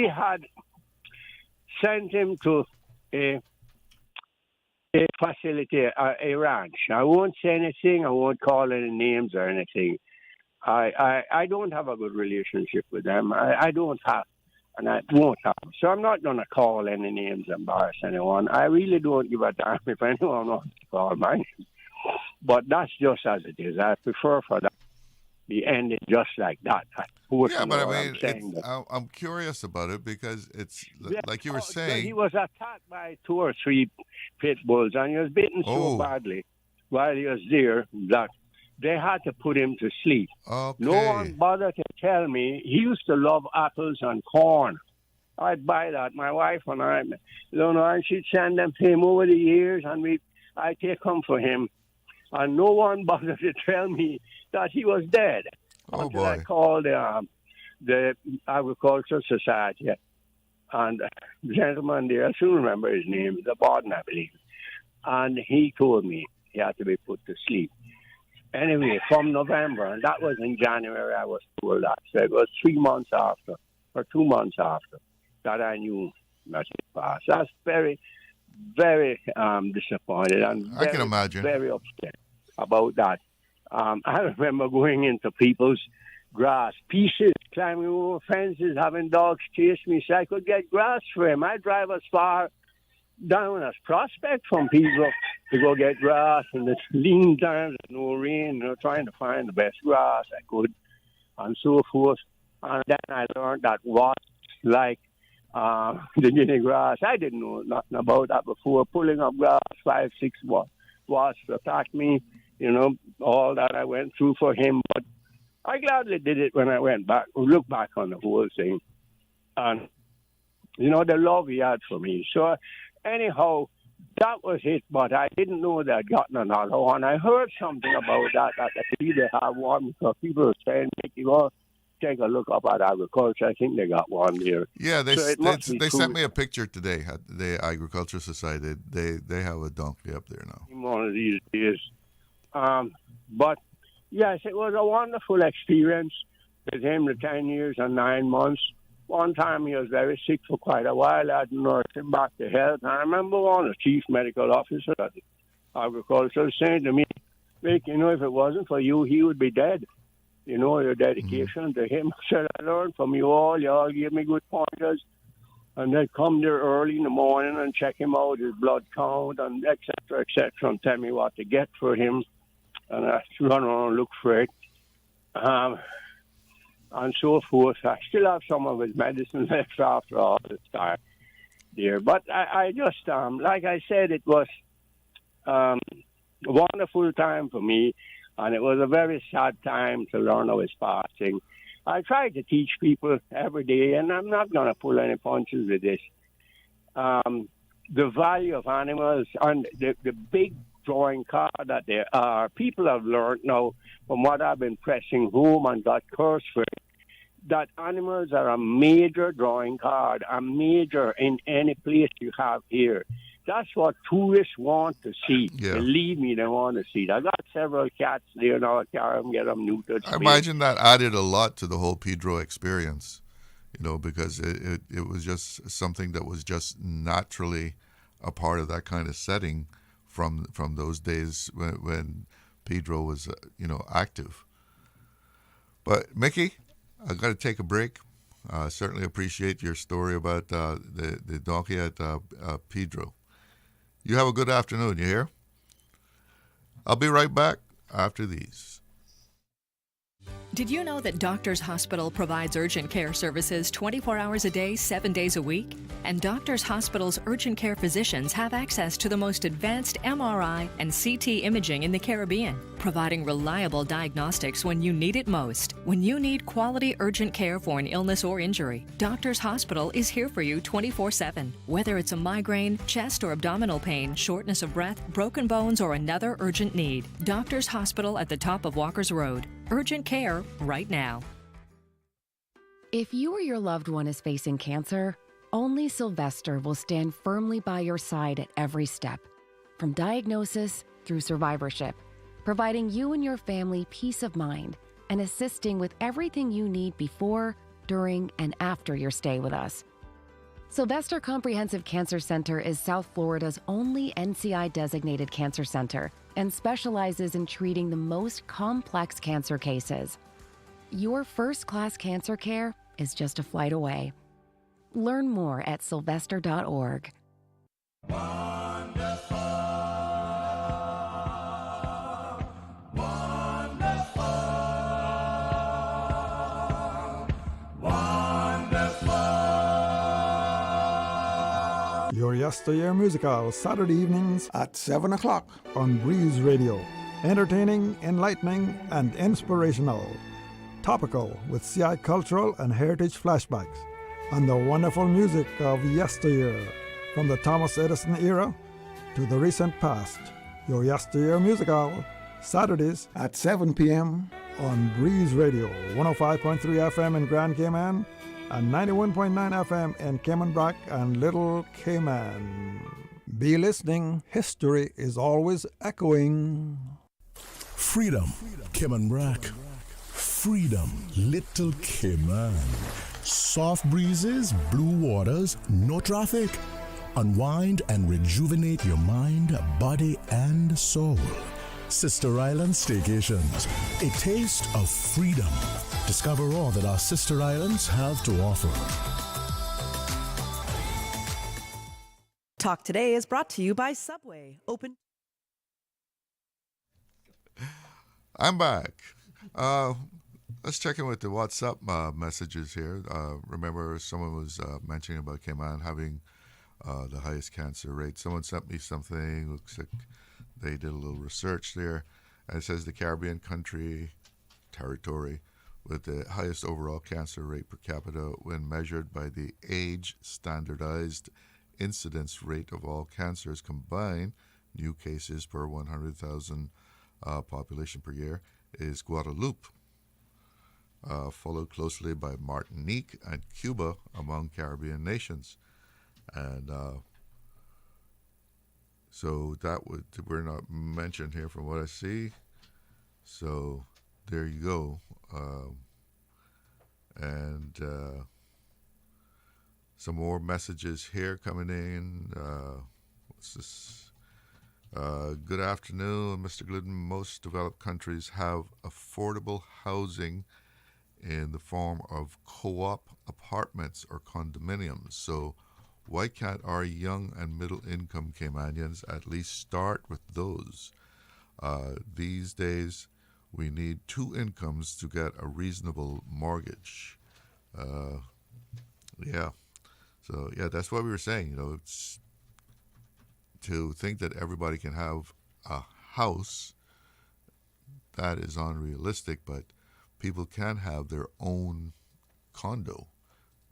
had sent him to a facility, a ranch. I won't say anything. I won't call any names or anything. I don't have a good relationship with them. I don't have, and I won't have. So I'm not going to call any names, embarrass anyone. I really don't give a damn if anyone wants to call my name. But that's just as it is. I prefer for that to be ended just like that. Yeah, but I mean, I'm curious about it because it's like you were saying. He was attacked by 2 or 3 pit bulls, and he was bitten so badly while he was there that they had to put him to sleep. Okay. No one bothered to tell me. He used to love apples and corn. I'd buy that. My wife and I, and she'd send them to him over the years, and I'd take them for him. And no one bothered to tell me that he was dead. Until I called the Agricultural Society. And the gentleman there, I still remember his name, the Borden, I believe. And he told me he had to be put to sleep. Anyway, from November, and that was in January, I was told that. So it was 3 months after, or 2 months after, that I knew that he passed. That's very, very disappointed and I can imagine. Very upset about that. I remember going into people's grass pieces, climbing over fences, having dogs chase me so I could get grass for him. I drive as far down as Prospect from people to go get grass in the lean times, no rain, trying to find the best grass I could, and so forth. And then I learned that wasps like the guinea grass. I didn't know nothing about that before. Pulling up grass, 5, 6 wasps attacked me, all that I went through for him. But I gladly did it when I went back, look back on the whole thing. And, the love he had for me. So, anyhow, that was it, but I didn't know they had gotten another one. I heard something about that they either have one, because people were saying, take a look up at agriculture. I think they got one there. Yeah, they so sent me a picture today at the Agriculture Society. They have a donkey up there now. One of these days. But Yes, it was a wonderful experience with him, the 10 years and 9 months. One time he was very sick for quite a while. I had to nurse him back to health. And I remember one, the chief medical officer at the agriculture, saying to me, Vic, you know, if it wasn't for you, he would be dead. You know, your dedication to him. I said, I learned from you all. You all gave me good pointers. And they'd come there early in the morning and check him out, his blood count, and et cetera, and tell me what to get for him. And I run around and look for it. And so forth. I still have some of his medicine left after all this time there. But I just, like I said, it was a wonderful time for me, and it was a very sad time to learn of his passing. I try to teach people every day, and I'm not going to pull any punches with this. The value of animals and the big drawing card that they are. People have learned now from what I've been pressing home and got cursed for it, that animals are a major drawing card, a major in any place you have here. That's what tourists want to see. Yeah. Believe me, they want to see it. I got several cats there now. I carry them, get them neutered. I imagine that added a lot to the whole Pedro experience, you know, because it was just something that was just naturally a part of that kind of setting from those days when Pedro was, active. But, Mickey, I got to take a break. Certainly appreciate your story about the donkey at Pedro. You have a good afternoon, you hear? I'll be right back after these. Did you know that Doctors Hospital provides urgent care services 24 hours a day, 7 days a week? And Doctors Hospital's urgent care physicians have access to the most advanced MRI and CT imaging in the Caribbean, providing reliable diagnostics when you need it most. When you need quality urgent care for an illness or injury, Doctors Hospital is here for you 24/7. Whether it's a migraine, chest or abdominal pain, shortness of breath, broken bones, or another urgent need, Doctors Hospital at the top of Walker's Road. Urgent care right now. If you or your loved one is facing cancer, only Sylvester will stand firmly by your side at every step, from diagnosis through survivorship, providing you and your family peace of mind and assisting with everything you need before, during, and after your stay with us. Sylvester Comprehensive Cancer Center is South Florida's only NCI-designated cancer center and specializes in treating the most complex cancer cases. Your first-class cancer care is just a flight away. Learn more at sylvester.org. Your Yesteryear Musical, Saturday evenings at 7 o'clock on Breeze Radio. Entertaining, enlightening, and inspirational. Topical with CI cultural and heritage flashbacks. And the wonderful music of yesteryear, from the Thomas Edison era to the recent past. Your Yesteryear Musical, Saturdays at 7 p.m. on Breeze Radio, 105.3 FM in Grand Cayman, and 91.9 FM in Cayman Brac and Little Cayman. Be listening. History is always echoing. Freedom, Cayman Brac. Freedom, Little Cayman. Soft breezes, blue waters, no traffic. Unwind and rejuvenate your mind, body, and soul. Sister Island Staycations, a taste of freedom. Discover all that our sister islands have to offer. Talk Today is brought to you by Subway. Open. I'm back. Let's check in with the WhatsApp messages here. Remember, someone was mentioning about Cayman having the highest cancer rate. Someone sent me something. Looks like they did a little research there. And it says the Caribbean territory with the highest overall cancer rate per capita when measured by the age standardized incidence rate of all cancers combined, new cases per 100,000 population per year, is Guadeloupe, followed closely by Martinique and Cuba among Caribbean nations. And so we're not mentioned here from what I see. So there you go. And some more messages here coming in. What's this? Good afternoon, Mr. Glidden. Most developed countries have affordable housing in the form of co-op apartments or condominiums. So why can't our young and middle income Caymanians at least start with those? These days, we need 2 incomes to get a reasonable mortgage. Yeah. So, yeah, that's what we were saying. It's to think that everybody can have a house, that is unrealistic, but people can have their own condo.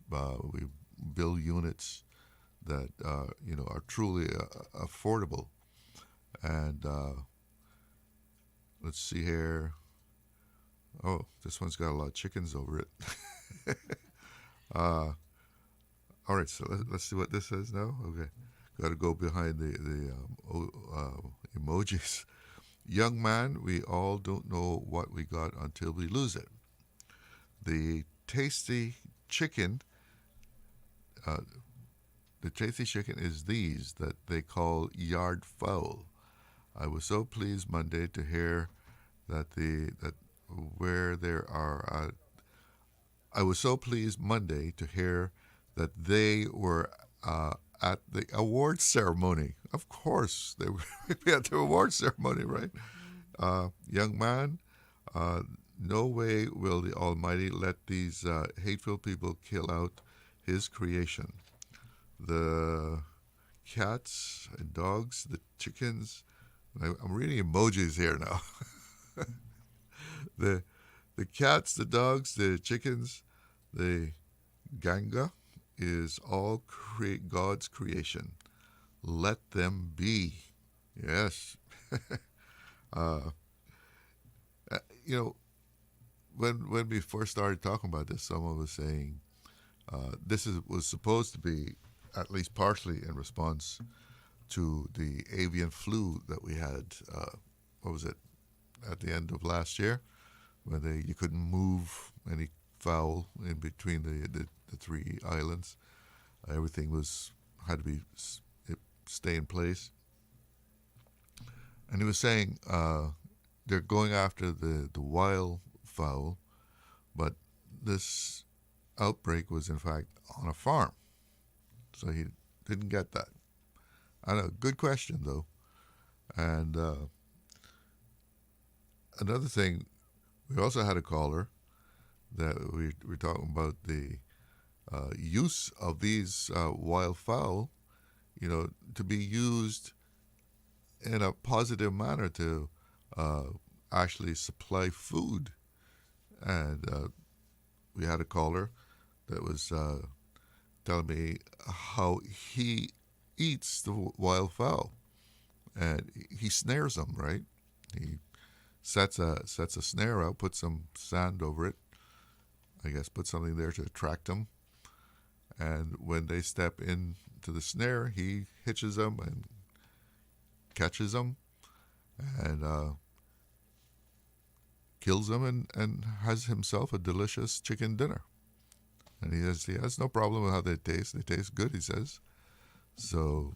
We build units that, are truly affordable. And let's see here. Oh, this one's got a lot of chickens over it. All right, so let's see what this says now. Okay, got to go behind the emojis. Young man, we all don't know what we got until we lose it. The tasty chicken is these that they call yard fowl. I was so pleased Monday to hear I was so pleased Monday to hear that they were at the award ceremony. Of course, they were at the award ceremony, right? Young man, no way will the Almighty let these hateful people kill out His creation. The cats and dogs, the chickens. I'm reading emojis here now. The cats, the dogs, the chickens, the ganga is all God's creation. Let them be. Yes. When we first started talking about this, someone was saying this was supposed to be at least partially in response to the avian flu that we had. What was it? At the end of last year, when you couldn't move any fowl in between the 3 islands. Everything had to stay in place. And he was saying they're going after the wild fowl, but this outbreak was in fact on a farm. So he didn't get that. I know, good question though. And another thing, we also had a caller that we're talking about the use of these wild fowl, to be used in a positive manner to actually supply food. And we had a caller that was telling me how he eats the wild fowl, and he snares them, right? He sets a snare out, puts some sand over it, I guess put something there to attract them, and when they step into the snare, he hitches them and catches them and kills them and has himself a delicious chicken dinner. And he has no problem with how they taste. They taste good, he says. So,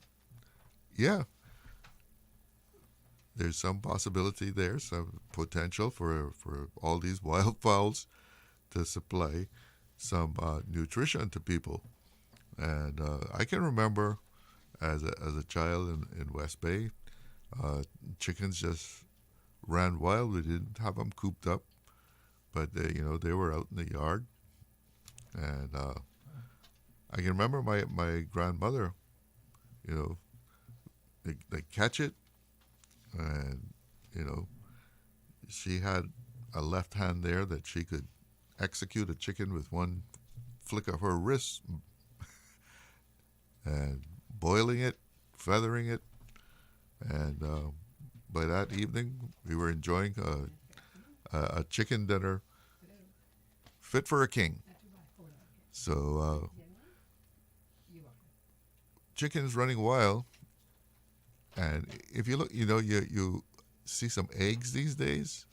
yeah, there's some possibility there, some potential for all these wild fowls to supply some nutrition to people. And I can remember as a child in West Bay, chickens just ran wild. We didn't have them cooped up, but they were out in the yard. And I can remember my grandmother, they catch it, and she had a left hand there that she could execute a chicken with one flick of her wrist, and boiling it, feathering it, and by that evening we were enjoying a chicken dinner fit for a king. So chickens running wild, and if you look, you see some eggs these days,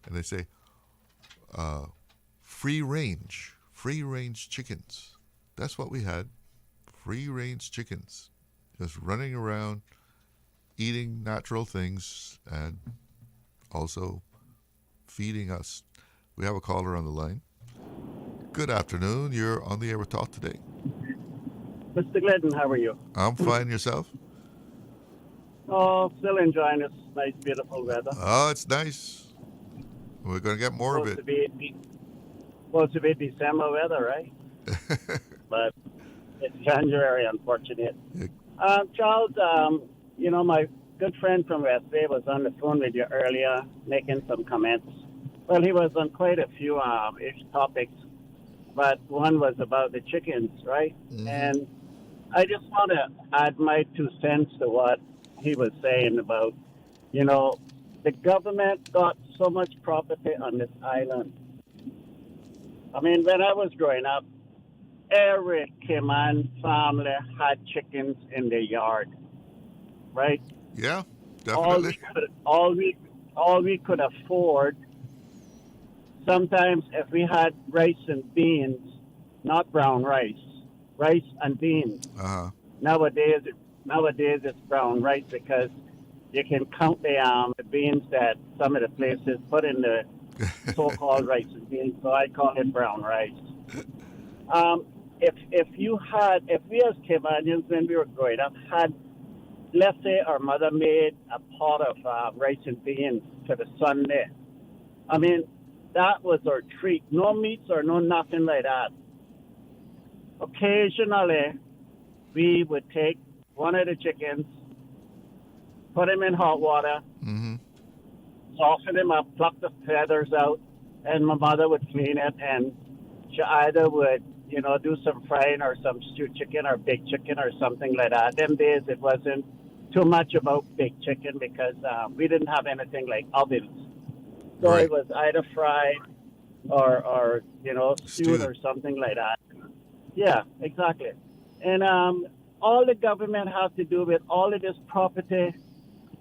and they say, free range chickens. That's what we had. Free range chickens. Just running around, eating natural things, and also feeding us. We have a caller on the line. Good afternoon. You're on the air with Talk today. Mr. Glidden, how are you? I'm fine. Yourself? Oh, still enjoying this nice, beautiful weather. Oh, it's nice. We're going to get more of it. Supposed to be December weather, right? But it's January, unfortunate. Charles, my good friend from West Bay was on the phone with you earlier making some comments. Well, he was on quite a few topics, but one was about the chickens, right? Mm-hmm. And I just want to add my 2 cents to what he was saying about, the government got so much property on this island. I mean, when I was growing up, every Cayman family had chickens in their yard, right? Yeah, definitely. All we could afford. Sometimes, if we had rice and beans, not brown rice and beans. Uh-huh. Nowadays it's brown rice because you can count the beans that some of the places put in the so-called rice and beans. So I call it brown rice. If we as Caymanians, when we were growing up, had, let's say our mother made a pot of rice and beans for the Sunday, I mean, that was our treat. No meats or no nothing like that. Occasionally, we would take one of the chickens, put him in hot water, soften him up, pluck the feathers out, and my mother would clean it, and she either would, do some frying or some stewed chicken or baked chicken or something like that. Them days it wasn't too much about baked chicken because we didn't have anything like ovens. So right. It was either fried or stewed or something like that. Yeah, exactly. And all the government has to do with all of this property,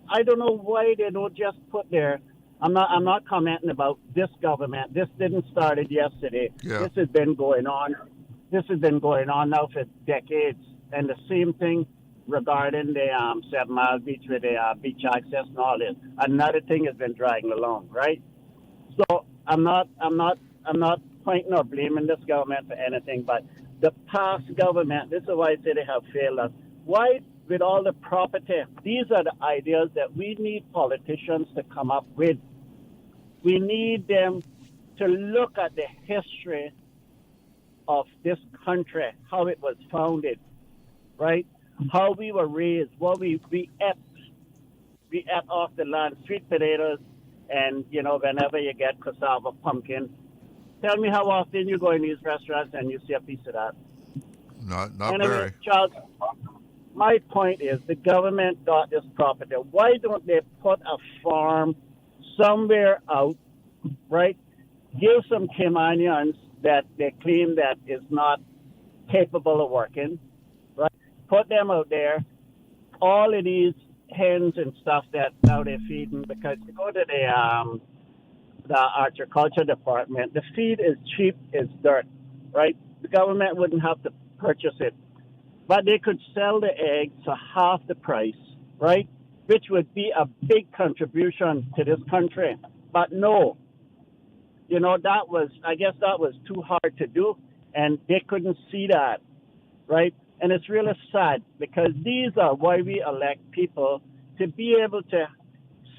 I don't know why they don't just put there. I'm not commenting about this government. This didn't start it yesterday. Yeah. This has been going on. This has been going on now for decades. And the same thing regarding the 7 Mile Beach with the beach access and all this. Another thing has been dragging along, right? So I'm not pointing or blaming this government for anything, but the past government, this is why I say they have failed us. Why, with all the property, these are the ideas that we need politicians to come up with. We need them to look at the history of this country, how it was founded, right? How we were raised, what we ate. We ate off the land, sweet potatoes, and, whenever you get cassava, pumpkin. Tell me how often you go in these restaurants and you see a piece of that. Not anyway, very. Charles, my point is the government got this property. Why don't they put a farm somewhere out, right? Give some Caymanians that they claim that is not capable of working, right? Put them out there. All of these hens and stuff that now they're feeding, because you go to the horticulture department, the feed is cheap as dirt, right? The government wouldn't have to purchase it. But they could sell the eggs for half the price, right? Which would be a big contribution to this country. But no, I guess that was too hard to do, and they couldn't see that, right? And it's really sad because these are why we elect people, to be able to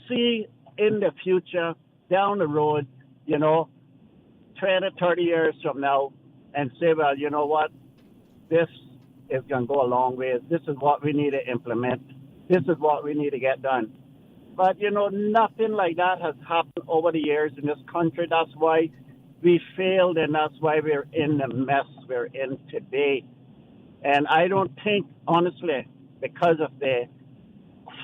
see in the future, down the road, 20, 30 years from now, and say, well, you know what? This is going to go a long way. This is what we need to implement. This is what we need to get done. But, nothing like that has happened over the years in this country. That's why we failed, and that's why we're in the mess we're in today. And I don't think, honestly, because of the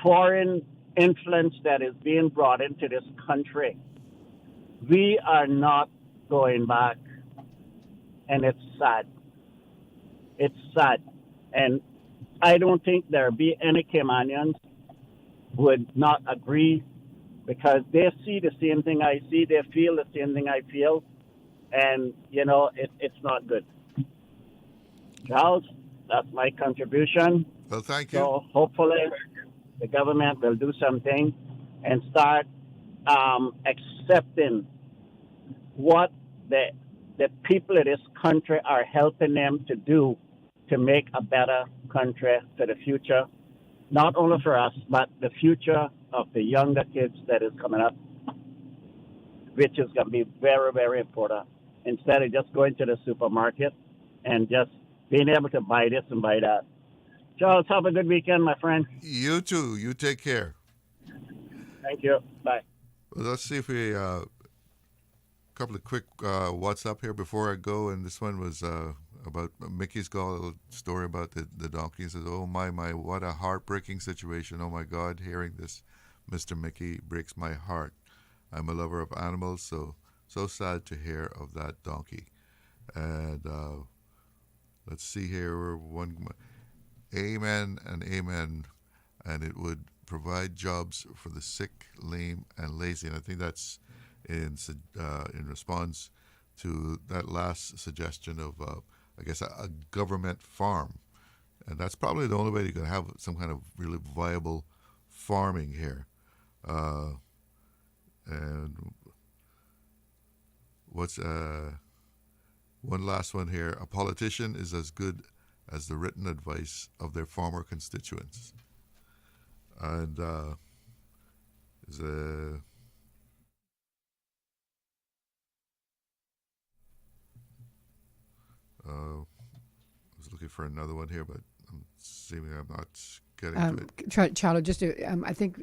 foreign influence that is being brought into this country, we are not going back. And it's sad. It's sad. And I don't think there'll be any Caymanians would not agree, because they see the same thing I see. They feel the same thing I feel. and it's not good. Charles, that's my contribution. Well, thank you. So hopefully the government will do something and start accepting what the people of this country are helping them to do to make a better country for the future, not only for us, but the future of the younger kids that is coming up, which is going to be very, very important. Instead of just going to the supermarket and just being able to buy this and buy that. Charles, have a good weekend, my friend. You too. You take care. Thank you. Bye. Well, let's see if we couple of quick WhatsApp here before I go, and this one was about Mickey's got a little story about the donkey. He says, "Oh my, what a heartbreaking situation! Oh my God, hearing this, Mr. Mickey, breaks my heart. I'm a lover of animals, so sad to hear of that donkey." And let's see here, amen and amen, and it would provide jobs for the sick, lame, and lazy. And I think that's in response to that last suggestion of, I guess, a government farm. And that's probably the only way you can have some kind of really viable farming here. And what's one last one here? A politician is as good as the written advice of their former constituents. And is a I was looking for another one here, but I'm assuming I'm not getting to it. Charlo, just I think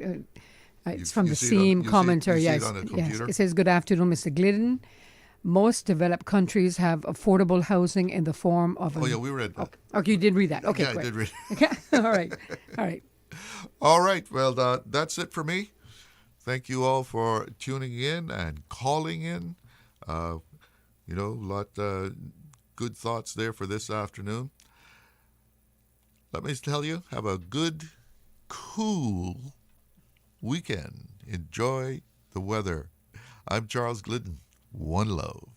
it's from the same commentary. You see yes, it on the yes. computer? It says, "Good afternoon, Mr. Glidden. Most developed countries have affordable housing in the form of." Oh yeah, we read that. Okay, you did read that. Okay, yeah, great. I did read. Okay, all right. All right. Well, that's it for me. Thank you all for tuning in and calling in. A lot good thoughts there for this afternoon. Let me tell you, have a good, cool weekend. Enjoy the weather. I'm Charles Glidden. One love.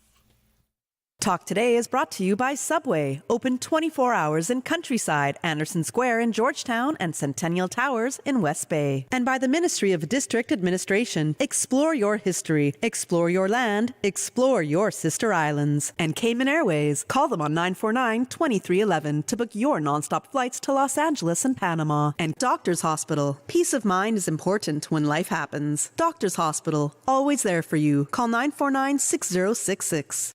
Talk Today is brought to you by Subway, open 24 hours in Countryside, Anderson Square in Georgetown, and Centennial Towers in West Bay. And by the Ministry of District Administration, explore your history, explore your land, explore your sister islands. And Cayman Airways, call them on 949-2311 to book your nonstop flights to Los Angeles and Panama. And Doctors Hospital, peace of mind is important when life happens. Doctors Hospital, always there for you. Call 949-6066.